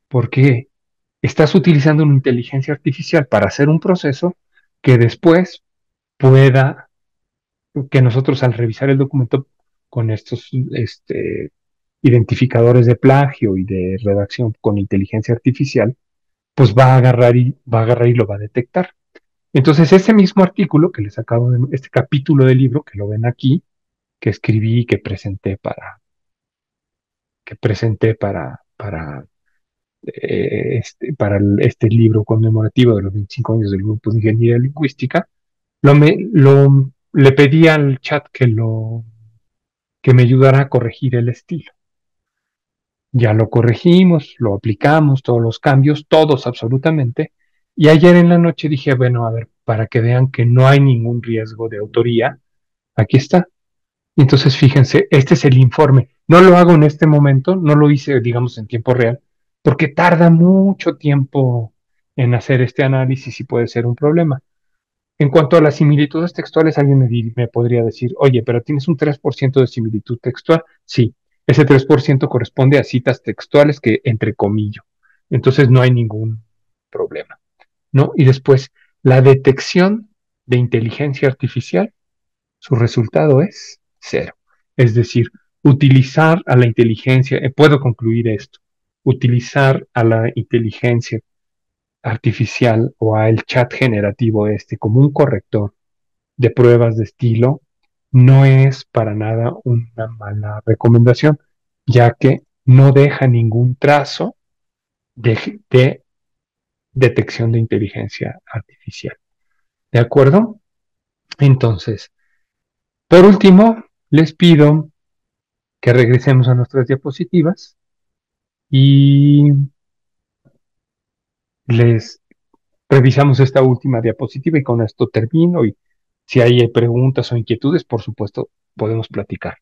porque estás utilizando una inteligencia artificial para hacer un proceso que después pueda, que nosotros al revisar el documento con estos identificadores de plagio y de redacción con inteligencia artificial, pues va a agarrar y lo va a detectar. Entonces, ese mismo artículo que les acabo de, este capítulo del libro, que lo ven aquí, que escribí y que presenté para este libro conmemorativo de los 25 años del Grupo de Ingeniería Lingüística, le pedí al chat que me ayudara a corregir el estilo. Ya lo corregimos, lo aplicamos, todos los cambios, todos absolutamente. Y ayer en la noche dije, bueno, a ver, para que vean que no hay ningún riesgo de autoría, aquí está. Entonces, fíjense, este es el informe. No lo hago en este momento, no lo hice, digamos, en tiempo real, porque tarda mucho tiempo en hacer este análisis y puede ser un problema. En cuanto a las similitudes textuales, alguien me podría decir, oye, pero tienes un 3% de similitud textual. Sí, ese 3% corresponde a citas textuales que entrecomillo. Entonces no hay ningún problema, ¿no? Y después, la detección de inteligencia artificial, su resultado es cero. Es decir, utilizar a la inteligencia, puedo concluir esto, utilizar a la inteligencia artificial o al chat generativo como un corrector de pruebas de estilo no es para nada una mala recomendación, ya que no deja ningún trazo de detección de inteligencia artificial. ¿De acuerdo? Entonces, por último, les pido que regresemos a nuestras diapositivas y les revisamos esta última diapositiva y con esto termino y si hay preguntas o inquietudes, por supuesto, podemos platicar.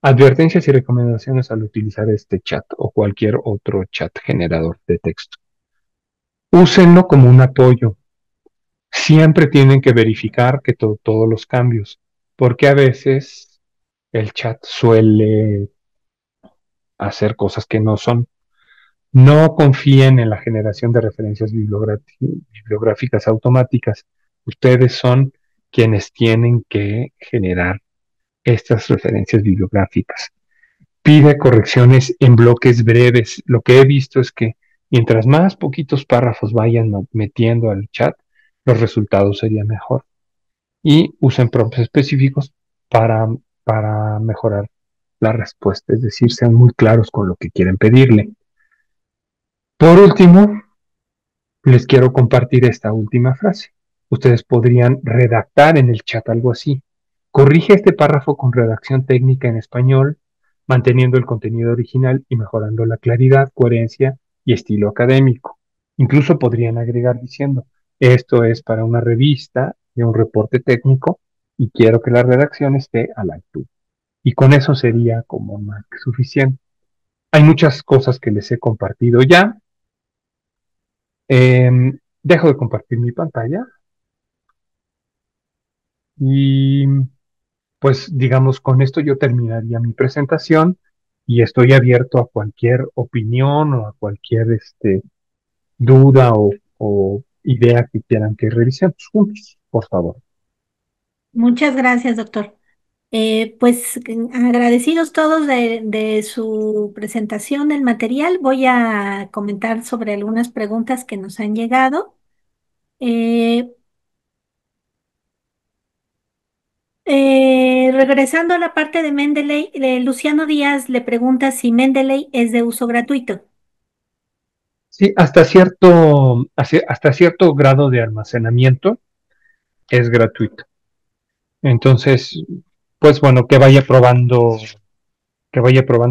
Advertencias y recomendaciones al utilizar este chat o cualquier otro chat generador de texto. Úsenlo como un apoyo. Siempre tienen que verificar que todos los cambios, porque a veces el chat suele hacer cosas que no son. No confíen en la generación de referencias bibliográficas automáticas. Ustedes son quienes tienen que generar estas referencias bibliográficas. Pide correcciones en bloques breves. Lo que he visto es que mientras más poquitos párrafos vayan metiendo al chat, los resultados serían mejor. Y usen prompts específicos para, para mejorar la respuesta, es decir, sean muy claros con lo que quieren pedirle. Por último, les quiero compartir esta última frase. Ustedes podrían redactar en el chat algo así. Corrige este párrafo con redacción técnica en español, manteniendo el contenido original y mejorando la claridad, coherencia y estilo académico. Incluso podrían agregar diciendo, esto es para una revista de un reporte técnico y quiero que la redacción esté a la altura. Y con eso sería como más que suficiente. Hay muchas cosas que les he compartido ya. Dejo de compartir mi pantalla y pues digamos con esto yo terminaría mi presentación y estoy abierto a cualquier opinión o a cualquier duda o idea que quieran que revisemos juntos, por favor. Muchas gracias, doctor. Pues agradecidos todos de su presentación del material, voy a comentar sobre algunas preguntas que nos han llegado. Eh, Regresando a la parte de Mendeley, Luciano Díaz le pregunta si Mendeley es de uso gratuito. Sí, hasta cierto grado de almacenamiento es gratuito. Entonces, pues bueno, que vaya probando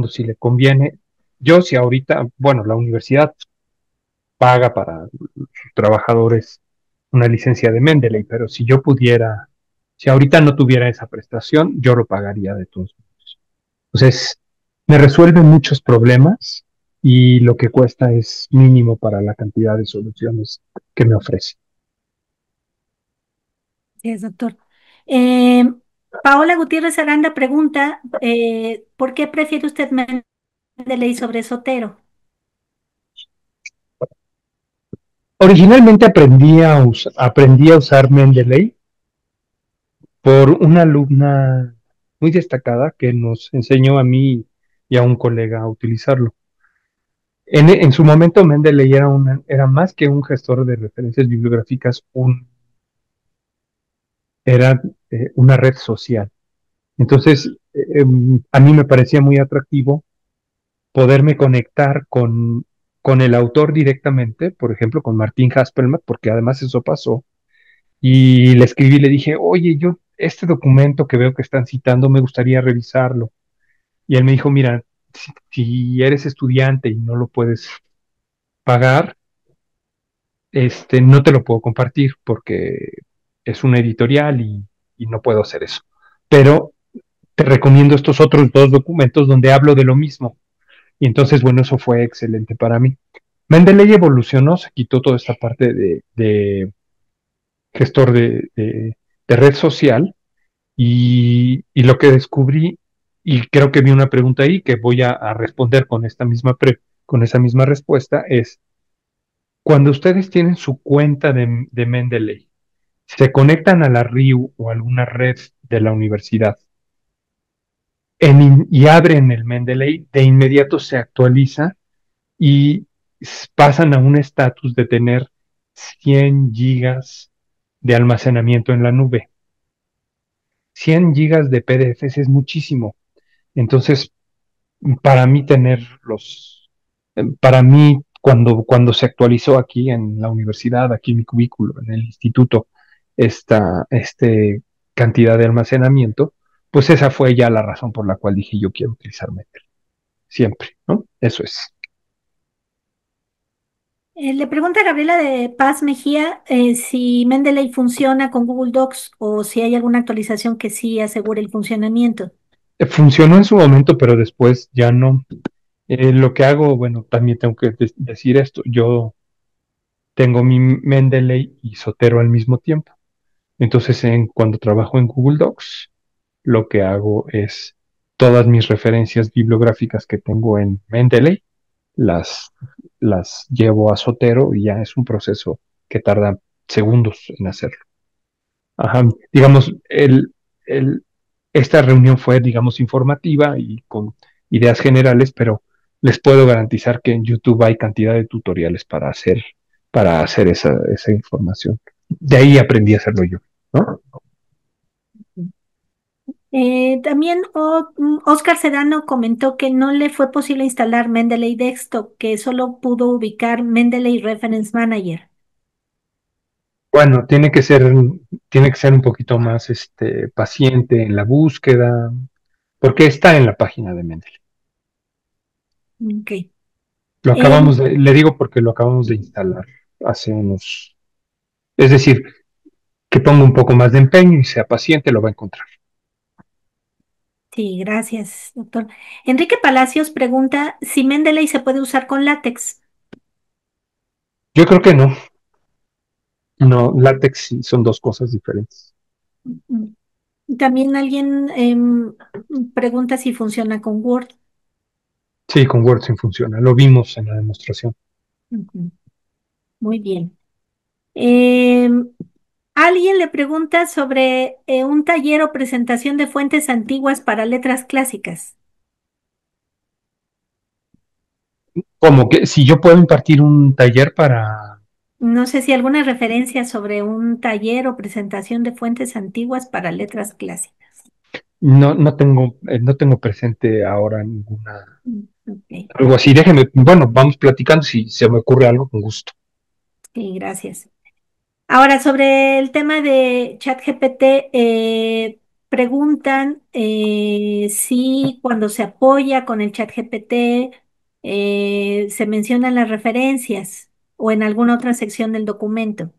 si le conviene. Yo, si ahorita, bueno, la universidad paga para sus trabajadores una licencia de Mendeley, pero si yo pudiera, si ahorita no tuviera esa prestación, yo lo pagaría de todos modos. Entonces, me resuelve muchos problemas y lo que cuesta es mínimo para la cantidad de soluciones que me ofrece. Sí, es, doctor. Eh, Paola Gutiérrez Aranda pregunta, ¿por qué prefiere usted Mendeley sobre Sotero? Originalmente aprendí a usar Mendeley por una alumna muy destacada que nos enseñó a mí y a un colega a utilizarlo. En su momento, Mendeley era más que un gestor de referencias bibliográficas, era una red social. Entonces, a mí me parecía muy atractivo poderme conectar con el autor directamente, por ejemplo, con Martín Haspelmath, porque además eso pasó, y le escribí, le dije, oye, yo este documento que veo que están citando, me gustaría revisarlo. Y él me dijo, mira, si eres estudiante y no lo puedes pagar, no te lo puedo compartir porque es una editorial y no puedo hacer eso. Pero te recomiendo estos otros dos documentos donde hablo de lo mismo. Y entonces, bueno, eso fue excelente para mí. Mendeley evolucionó, se quitó toda esta parte de gestor de red social y lo que descubrí, y creo que vi una pregunta ahí que voy a responder con esta con esa misma respuesta, es cuando ustedes tienen su cuenta de Mendeley, se conectan a la RIU o alguna red de la universidad y abren el Mendeley, de inmediato se actualiza y pasan a un estatus de tener 100 gigas de almacenamiento en la nube. 100 gigas de PDFs es muchísimo. Entonces, para mí para mí cuando se actualizó aquí en la universidad, aquí en mi cubículo, en el instituto, esta cantidad de almacenamiento, pues esa fue ya la razón por la cual dije yo quiero utilizar Metal, siempre, ¿no? Eso es. Le pregunta Gabriela de Paz Mejía si Mendeley funciona con Google Docs o si hay alguna actualización que sí asegure el funcionamiento. Funcionó en su momento, pero después ya no. Lo que hago, bueno, también tengo que decir esto, yo tengo mi Mendeley y Zotero al mismo tiempo. Entonces, cuando trabajo en Google Docs, lo que hago es todas mis referencias bibliográficas que tengo en Mendeley, las, las llevo a Zotero y ya es un proceso que tarda segundos en hacerlo. Ajá, digamos, esta reunión fue, digamos, informativa y con ideas generales, pero les puedo garantizar que en YouTube hay cantidad de tutoriales para hacer esa información. De ahí aprendí a hacerlo yo, ¿no? También Oscar Sedano comentó que no le fue posible instalar Mendeley Desktop, que solo pudo ubicar Mendeley Reference Manager. Bueno, tiene que ser un poquito más paciente en la búsqueda, porque está en la página de Mendeley. Ok. Le digo porque lo acabamos de instalar hace es decir, que ponga un poco más de empeño y sea paciente, lo va a encontrar. Sí, gracias, doctor. Enrique Palacios pregunta si Mendeley se puede usar con látex. Yo creo que no. No, látex sí son dos cosas diferentes. Mm. También alguien pregunta si funciona con Word. Sí, con Word sí funciona. Lo vimos en la demostración. Ujú. Muy bien. Em, Alguien le pregunta sobre un taller o presentación de fuentes antiguas para letras clásicas. Como que si yo puedo impartir un taller para... No sé si alguna referencia sobre un taller o presentación de fuentes antiguas para letras clásicas. No tengo presente ahora ninguna... Ok, Algo así. Déjeme, bueno, vamos platicando si se me ocurre algo con gusto. sí, gracias. Ahora, sobre el tema de ChatGPT, preguntan si cuando se apoya con el ChatGPT se mencionan las referencias o en alguna otra sección del documento.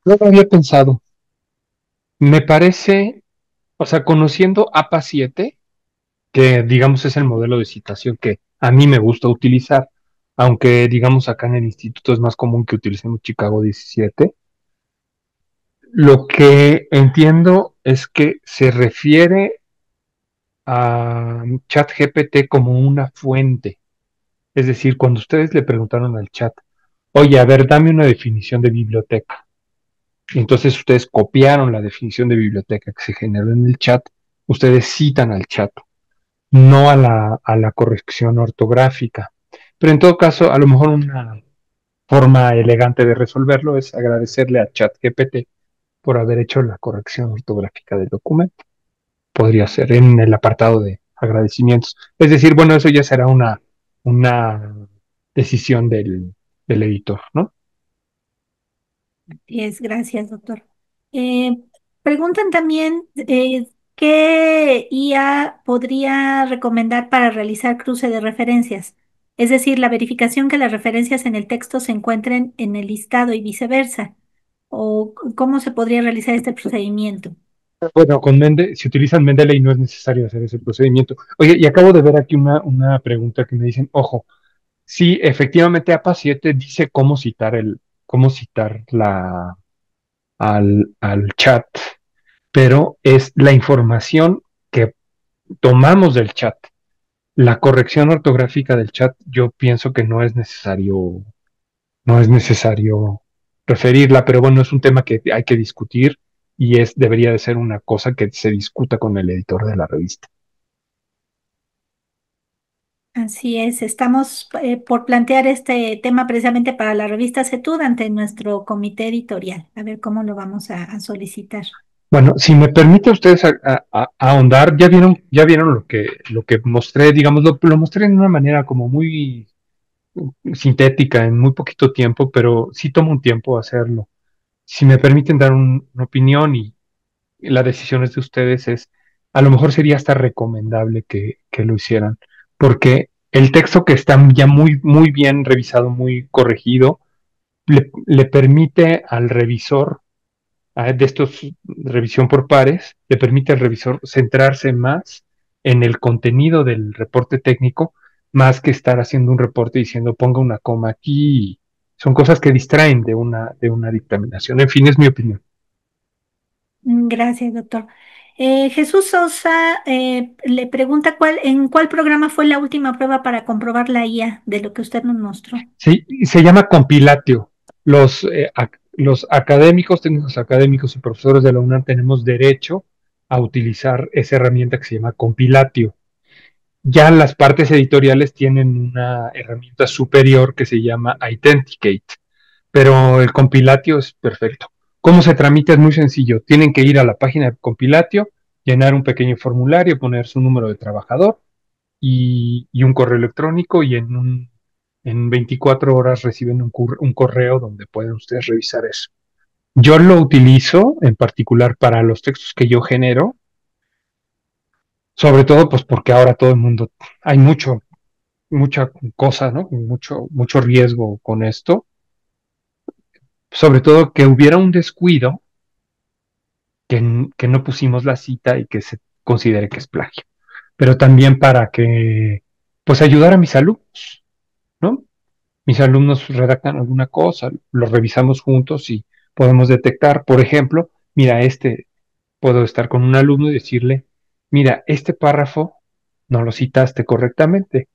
No lo había pensado. Me parece, o sea, conociendo APA 7 que digamos es el modelo de citación que a mí me gusta utilizar, aunque digamos acá en el instituto es más común que utilicemos Chicago 17. Lo que entiendo es que se refiere a ChatGPT como una fuente, es decir, cuando ustedes le preguntaron al chat, oye, a ver, dame una definición de biblioteca. Y entonces ustedes copiaron la definición de biblioteca que se generó en el chat, ustedes citan al chat, no a la corrección ortográfica. Pero en todo caso, a lo mejor una forma elegante de resolverlo es agradecerle a ChatGPT por haber hecho la corrección ortográfica del documento. Podría ser en el apartado de agradecimientos. Es decir, bueno, eso ya será una una decisión del editor, ¿no? Gracias, doctor. Eh, Preguntan también qué IA podría recomendar para realizar cruce de referencias, es decir, la verificación que las referencias en el texto se encuentren en el listado y viceversa, o cómo se podría realizar este procedimiento. Bueno, si utilizan Mendeley no es necesario hacer ese procedimiento. Oye, y acabo de ver aquí una pregunta que me dicen, ojo, sí, efectivamente APA 7 dice cómo citar al chat, pero es la información que tomamos del chat. La corrección ortográfica del chat, yo pienso que no es necesario referirla, pero bueno, es un tema que hay que discutir y debería de ser una cosa que se discuta con el editor de la revista. Así es, estamos por plantear este tema precisamente para la revista CETUD ante nuestro comité editorial, a ver cómo lo vamos a solicitar. Bueno, si me permite ustedes ahondar, ya vieron lo que mostré, digamos, lo mostré en una manera como muy sintética, en muy poquito tiempo, pero sí toma un tiempo hacerlo. Si me permiten dar una opinión y la decisión es de ustedes, a lo mejor sería hasta recomendable que lo hicieran, porque el texto que está ya muy, muy bien revisado, muy corregido, le permite al revisor de estos revisión por pares, le permite al revisor centrarse más en el contenido del reporte técnico, más que estar haciendo un reporte diciendo ponga una coma aquí. Son cosas que distraen de una dictaminación. En fin, es mi opinión. Gracias, doctor. Jesús Sosa le pregunta en cuál programa fue la última prueba para comprobar la IA de lo que usted nos mostró. Sí, se llama compilatio. Los académicos, técnicos académicos y profesores de la UNAM tenemos derecho a utilizar esa herramienta que se llama compilatio. Ya las partes editoriales tienen una herramienta superior que se llama Authenticate, pero el compilatio es perfecto. ¿Cómo se tramita? Es muy sencillo. Tienen que ir a la página de compilatio, llenar un pequeño formulario, poner su número de trabajador y un correo electrónico y en 24 horas reciben un correo donde pueden ustedes revisar eso. Yo lo utilizo en particular para los textos que yo genero, sobre todo pues porque ahora todo el mundo, hay mucha cosa, ¿no? Mucho riesgo con esto, sobre todo que hubiera un descuido que no pusimos la cita y que se considere que es plagio, pero también para que pues ayudar a mis alumnos, ¿no? Mis alumnos redactan alguna cosa, lo revisamos juntos y podemos detectar, por ejemplo, mira, puedo estar con un alumno y decirle, mira, este párrafo no lo citaste correctamente,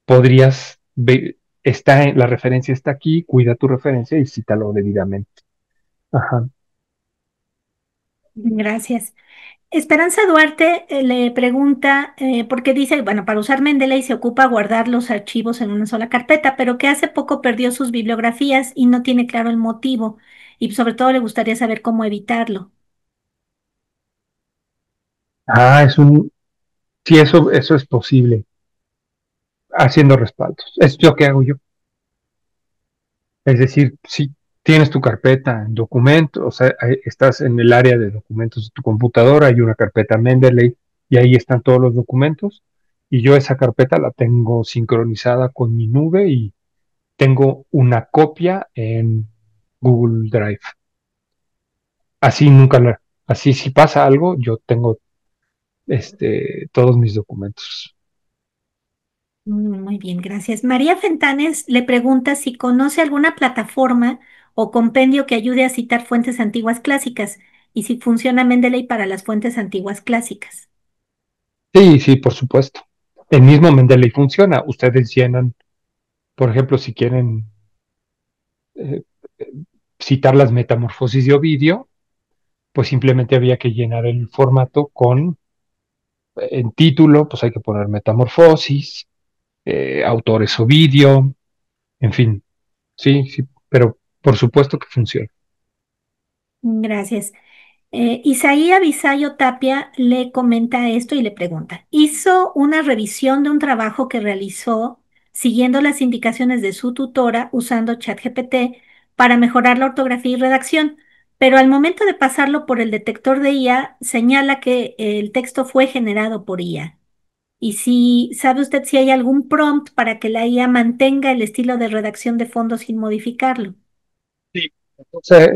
podrías ver, la referencia está aquí, cuida tu referencia y cítalo debidamente. Ajá. Gracias. Esperanza Duarte le pregunta, porque dice, bueno, para usar Mendeley se ocupa guardar los archivos en una sola carpeta, pero que hace poco perdió sus bibliografías y no tiene claro el motivo, y sobre todo le gustaría saber cómo evitarlo. Sí, eso es posible, haciendo respaldos. Es lo que hago yo. Es decir, si tienes tu carpeta en documentos, o sea, estás en el área de documentos de tu computadora, hay una carpeta Mendeley y ahí están todos los documentos. Y yo esa carpeta la tengo sincronizada con mi nube y tengo una copia en Google Drive. Así nunca así si pasa algo, yo tengo todos mis documentos. Muy bien, gracias. María Fentanes le pregunta si conoce alguna plataforma o compendio que ayude a citar fuentes antiguas clásicas y si funciona Mendeley para las fuentes antiguas clásicas. Sí, sí, por supuesto. El mismo Mendeley funciona. Ustedes llenan, por ejemplo, si quieren eh, citar las metamorfosis de Ovidio, pues simplemente había que llenar el formato en título, pues hay que poner metamorfosis, autores Ovidio, en fin, sí, sí, pero por supuesto que funciona. Gracias. Isaía Visayo Tapia le comenta esto y le pregunta, ¿hizo una revisión de un trabajo que realizó siguiendo las indicaciones de su tutora usando ChatGPT para mejorar la ortografía y redacción, pero al momento de pasarlo por el detector de IA, señala que el texto fue generado por IA. Y si sabe usted si hay algún prompt para que la IA mantenga el estilo de redacción de fondo sin modificarlo. Sí. Entonces,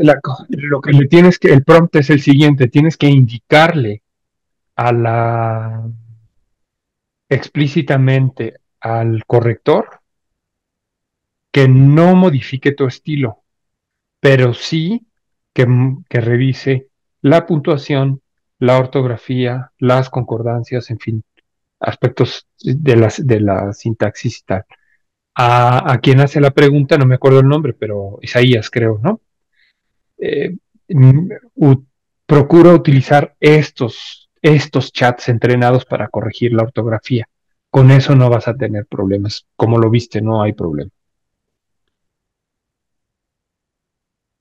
lo que le tienes que, el prompt es el siguiente, tienes que indicarle a la explícitamente al corrector que no modifique tu estilo, pero sí que revise la puntuación, la ortografía, las concordancias, en fin, aspectos de la sintaxis y tal. A quien hace la pregunta, no me acuerdo el nombre, pero Isaías creo, ¿no? Eh, mm, u- Procura utilizar estos chats entrenados para corregir la ortografía. Con eso no vas a tener problemas. Como lo viste, no hay problema.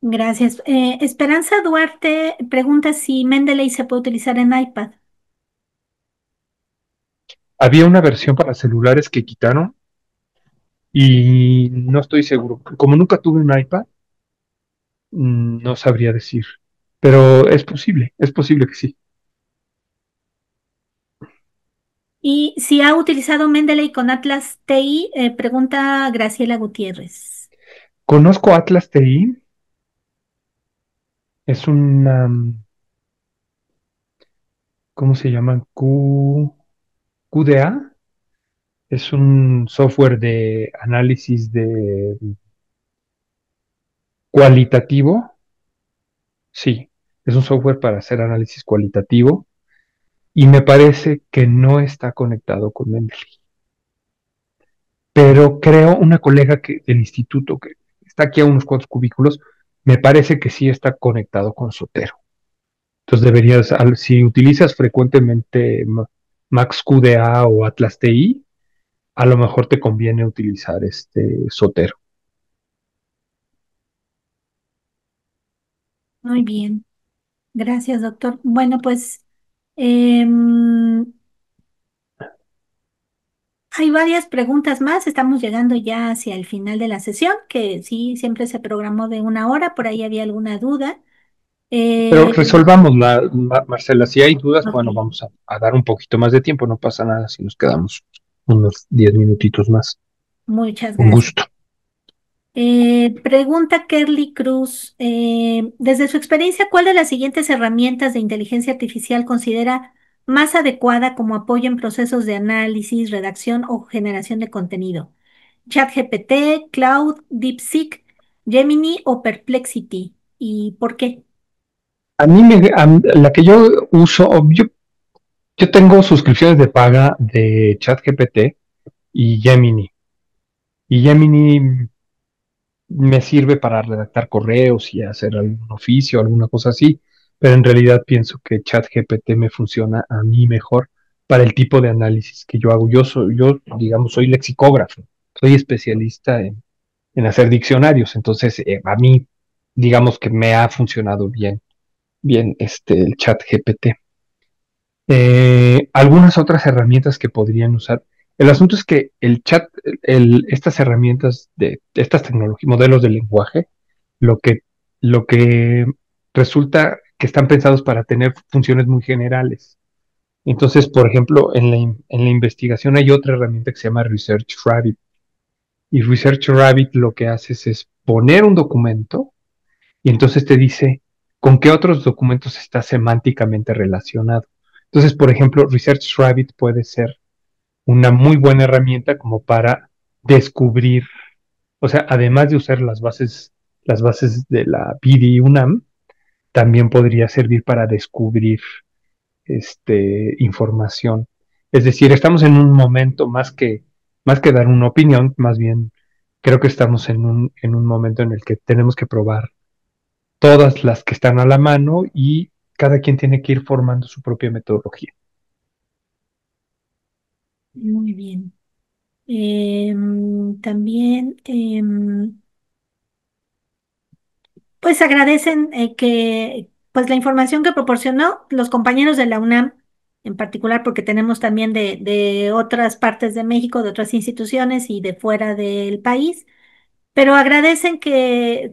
Gracias. Esperanza Duarte pregunta si Mendeley se puede utilizar en iPad. Había una versión para celulares que quitaron y no estoy seguro. Como nunca tuve un iPad, no sabría decir. Pero es posible que sí. Y si ha utilizado Mendeley con Atlas TI, pregunta Graciela Gutiérrez. Conozco Atlas TI, es una, ¿cómo se llama? QDA, es un software de análisis de cualitativo. Sí, es un software para hacer análisis cualitativo y me parece que no está conectado con Mendeley. Pero creo una colega del instituto que está aquí a unos cuantos cubículos, me parece que sí está conectado con Sotero. Entonces deberías, si utilizas frecuentemente MaxQDA o Atlas TI, a lo mejor te conviene utilizar este Sotero. Muy bien. Gracias, doctor. Bueno, pues em, hay varias preguntas más. Estamos llegando ya hacia el final de la sesión, que sí, siempre se programó de 1 hora. Por ahí había alguna duda. Pero Eh, resolvamos Marcela, si hay dudas, ok, bueno, vamos a dar un poquito más de tiempo, no pasa nada si nos quedamos unos 10 minutitos más. muchas Un gracias. gusto. Pregunta Kerly Cruz, desde su experiencia, ¿cuál de las siguientes herramientas de inteligencia artificial considera más adecuada como apoyo en procesos de análisis, redacción o generación de contenido? ¿ChatGPT, Cloud, DeepSeek, Gemini o Perplexity? ¿Y por qué? La que yo uso, yo tengo suscripciones de paga de ChatGPT y Gemini. Y Gemini me sirve para redactar correos y hacer algún oficio, alguna cosa así, pero en realidad pienso que ChatGPT me funciona a mí mejor para el tipo de análisis que yo hago. Digamos, soy lexicógrafo, soy especialista en hacer diccionarios, entonces a mí, digamos que me ha funcionado bien el ChatGPT. Algunas otras herramientas que podrían usar. El asunto es que el chat, estas herramientas de estas tecnologías, modelos de lenguaje, lo que, lo que resulta que están pensados para tener funciones muy generales. Entonces, por ejemplo, en la investigación hay otra herramienta que se llama Research Rabbit. Y Research Rabbit lo que hace es poner un documento y entonces te dice con qué otros documentos está semánticamente relacionado. Entonces, por ejemplo, Research Rabbit puede ser una muy buena herramienta como para descubrir, o sea, además de usar las bases de la BD UNAM, también podría servir para descubrir información. Es decir, estamos en un momento más que dar una opinión, más bien creo que estamos en un momento en el que tenemos que probar todas las que están a la mano y cada quien tiene que ir formando su propia metodología. Muy bien. También, pues agradecen que, pues la información que proporcionó los compañeros de la UNAM en particular porque tenemos también de otras partes de México, de otras instituciones y de fuera del país, pero agradecen que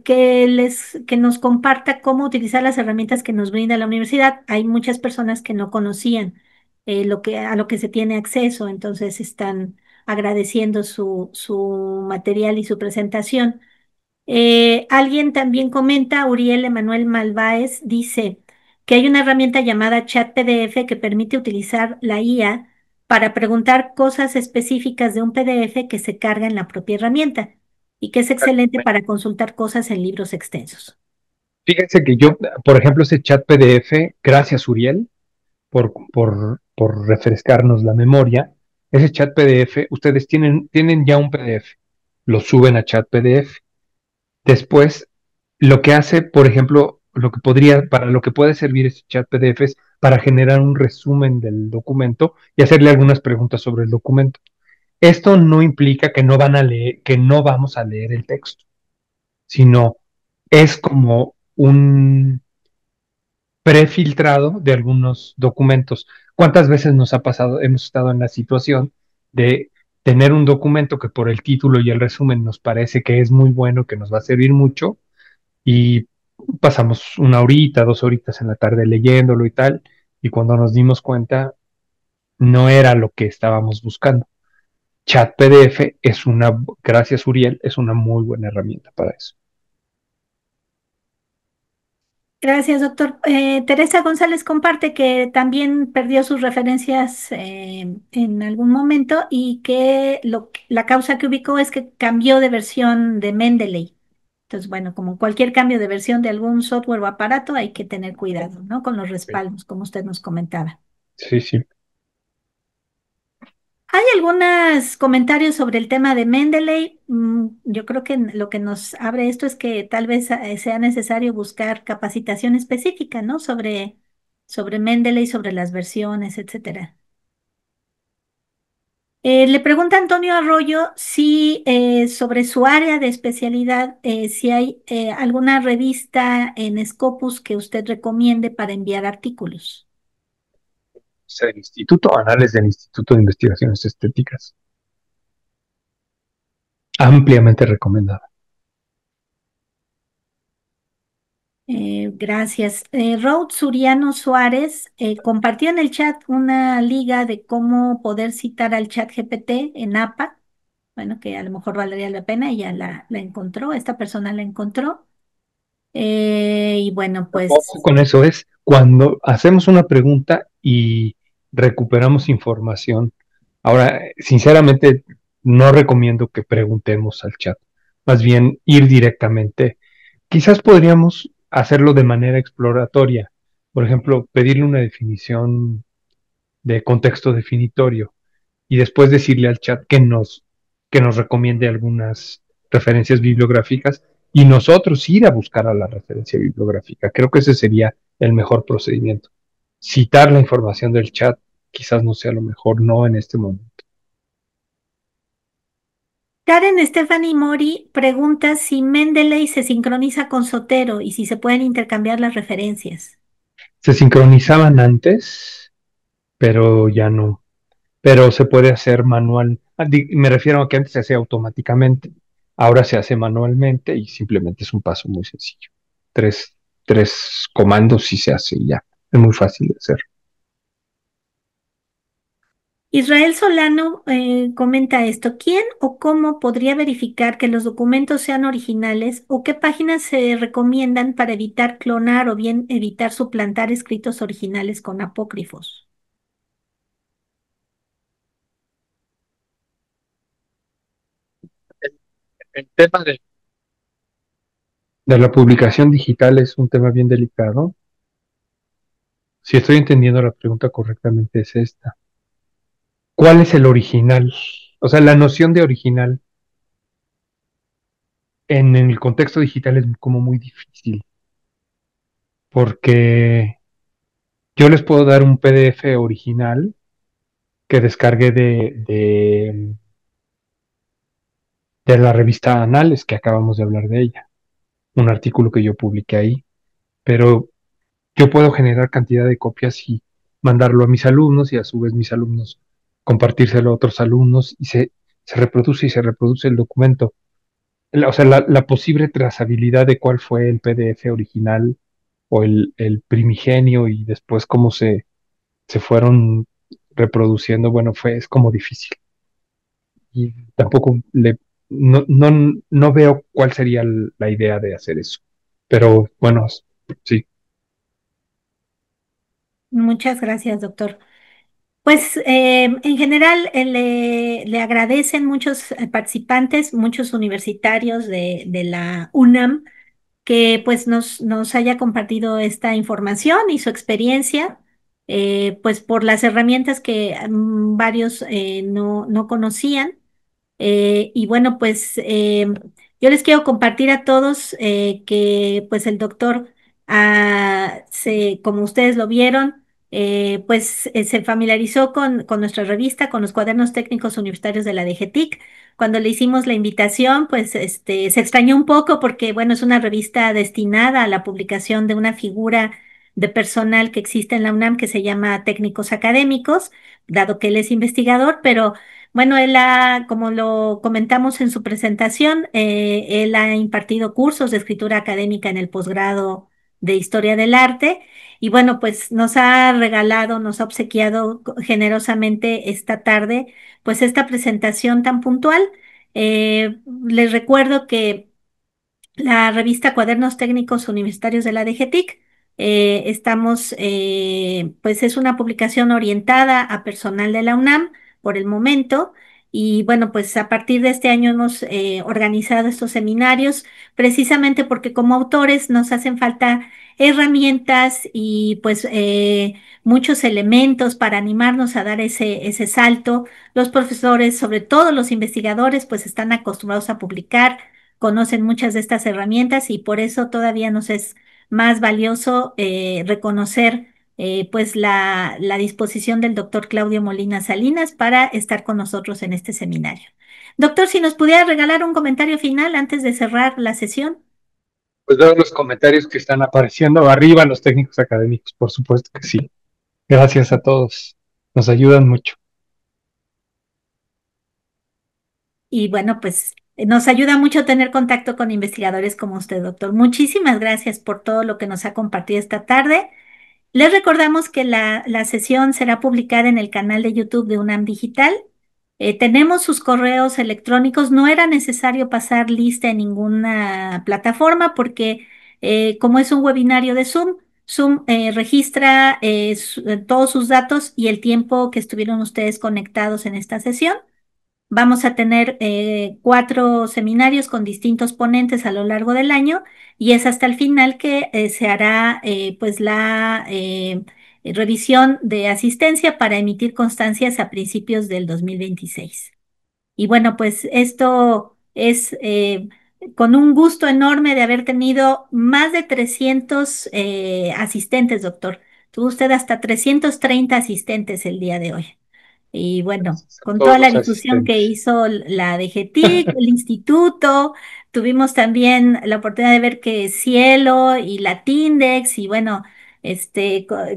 nos comparta cómo utilizar las herramientas que nos brinda la universidad. Hay muchas personas que no conocían a lo que se tiene acceso, entonces están agradeciendo su material y su presentación. Alguien también comenta, Uriel Emanuel Malváez, dice que hay una herramienta llamada Chat PDF que permite utilizar la IA para preguntar cosas específicas de un PDF que se carga en la propia herramienta y que es excelente para consultar cosas en libros extensos. Fíjense que yo, por ejemplo, ese chat PDF, gracias Uriel por refrescarnos la memoria, ese chat PDF, ustedes tienen ya un PDF, lo suben a chat PDF. Después, lo que hace, por ejemplo, para lo que puede servir ese chat PDF es para generar un resumen del documento y hacerle algunas preguntas sobre el documento. Esto no implica que no van a leer, que no vamos a leer el texto, sino es como un prefiltrado de algunos documentos. ¿Cuántas veces nos ha pasado, hemos estado en la situación de tener un documento que por el título y el resumen nos parece que es muy bueno, que nos va a servir mucho, y pasamos una horita, 2 horitas en la tarde leyéndolo y tal, y cuando nos dimos cuenta no era lo que estábamos buscando. Chat PDF gracias Uriel, es una muy buena herramienta para eso. Gracias, doctor. Teresa González comparte que también perdió sus referencias en algún momento y que la causa que ubicó es que cambió de versión de Mendeley. Entonces, bueno, como cualquier cambio de versión de algún software o aparato, hay que tener cuidado, ¿no? Con los respaldos, como usted nos comentaba. Sí, sí. Hay algunos comentarios sobre el tema de Mendeley. Yo creo que lo que nos abre esto es que tal vez sea necesario buscar capacitación específica, ¿no? Sobre Mendeley, sobre las versiones, etcétera. Le pregunta Antonio Arroyo si sobre su área de especialidad, si hay alguna revista en Scopus que usted recomiende para enviar artículos. Es el Instituto, Anales del Instituto de Investigaciones Estéticas. Ampliamente recomendada. Gracias. Raúl Suriano Suárez compartió en el chat una liga de cómo poder citar al chat GPT en APA. Bueno, que a lo mejor valdría la pena, ella la encontró, esta persona la encontró. Y bueno, Ojo pues con eso, es cuando hacemos una pregunta y recuperamos información. Ahora, sinceramente, no recomiendo que preguntemos al chat, más bien ir directamente. Quizás podríamos hacerlo de manera exploratoria, por ejemplo, pedirle una definición de contexto definitorio y después decirle al chat que nos recomiende algunas referencias bibliográficas y nosotros ir a buscar a la referencia bibliográfica. Creo que ese sería el mejor procedimiento. Citar la información del chat quizás no sea lo mejor, no en este momento. Karen Stephanie Mori pregunta si Mendeley se sincroniza con Sotero y si se pueden intercambiar las referencias. Se sincronizaban antes, pero ya no. Pero se puede hacer manual. Me refiero a que antes se hacía automáticamente. Ahora se hace manualmente y simplemente es un paso muy sencillo. Tres, tres comandos y se hace y ya. Es muy fácil de hacer. Israel Solano comenta esto. ¿Quién o cómo podría verificar que los documentos sean originales o qué páginas se recomiendan para evitar clonar o bien evitar suplantar escritos originales con apócrifos? El tema de la publicación digital es un tema bien delicado. Si estoy entendiendo la pregunta correctamente, es esta. ¿Cuál es el original? O sea, la noción de original en el contexto digital es como muy difícil, porque yo les puedo dar un PDF original que descargué de la revista Anales, que acabamos de hablar de ella, un artículo que yo publiqué ahí, pero yo puedo generar cantidad de copias mandarlo a mis alumnos y a su vez mis alumnos compartírselo a otros alumnos y se reproduce y se reproduce el documento. O sea, la posible trazabilidad de cuál fue el PDF original o el primigenio y después cómo se fueron reproduciendo, bueno, es como difícil. Y tampoco no veo cuál sería la idea de hacer eso. Pero bueno, sí. Muchas gracias, doctor. Pues en general le agradecen muchos participantes, muchos universitarios de la UNAM que pues nos haya compartido esta información y su experiencia, pues por las herramientas que varios no conocían. Y bueno, pues yo les quiero compartir a todos que pues el doctor, como ustedes lo vieron, pues se familiarizó con nuestra revista, con los cuadernos técnicos universitarios de la DGTIC. Cuando le hicimos la invitación, pues se extrañó un poco porque, bueno, es una revista destinada a la publicación de una figura de personal que existe en la UNAM que se llama técnicos académicos, dado que él es investigador, pero bueno, como lo comentamos en su presentación, él ha impartido cursos de escritura académica en el posgrado de Historia del Arte y bueno, pues nos ha regalado, nos ha obsequiado generosamente esta tarde, pues esta presentación tan puntual. Les recuerdo que la revista Cuadernos Técnicos Universitarios de la DGTIC. Pues es una publicación orientada a personal de la UNAM por el momento. Y bueno, pues a partir de este año hemos organizado estos seminarios precisamente porque como autores nos hacen falta herramientas y pues muchos elementos para animarnos a dar ese salto. Los profesores, sobre todo los investigadores, pues están acostumbrados a publicar, conocen muchas de estas herramientas y por eso todavía nos es más valioso reconocer pues la disposición del doctor Claudio Molina Salinas para estar con nosotros en este seminario. Doctor, si nos pudiera regalar un comentario final antes de cerrar la sesión. Pues veo los comentarios que están apareciendo arriba, los técnicos académicos, por supuesto que sí. Gracias a todos. Nos ayudan mucho. Y bueno, pues nos ayuda mucho tener contacto con investigadores como usted, doctor. Muchísimas gracias por todo lo que nos ha compartido esta tarde. Les recordamos que la sesión será publicada en el canal de YouTube de UNAM Digital. Tenemos sus correos electrónicos. No era necesario pasar lista en ninguna plataforma porque como es un webinario de Zoom, Zoom registra todos sus datos y el tiempo que estuvieron ustedes conectados en esta sesión. Vamos a tener 4 seminarios con distintos ponentes a lo largo del año y es hasta el final que se hará pues la revisión de asistencia para emitir constancias a principios del 2026. Y bueno, pues esto es con un gusto enorme de haber tenido más de 300 asistentes, doctor. Tuvo usted hasta 330 asistentes el día de hoy. Y bueno, Gracias a con todos toda la los difusión que asistentes. hizo la DGTIC, el instituto, tuvimos también la oportunidad de ver que Cielo y la Tindex, y bueno,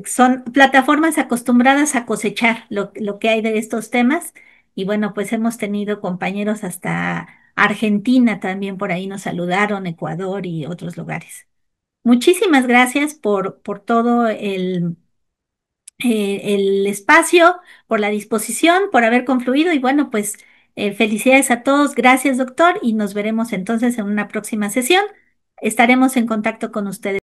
son plataformas acostumbradas a cosechar lo que hay de estos temas. Y bueno, pues hemos tenido compañeros hasta Argentina también por ahí nos saludaron, Ecuador y otros lugares. Muchísimas gracias por todo el espacio, por la disposición, por haber confluido y bueno, pues felicidades a todos. Gracias, doctor, y nos veremos entonces en una próxima sesión. Estaremos en contacto con ustedes.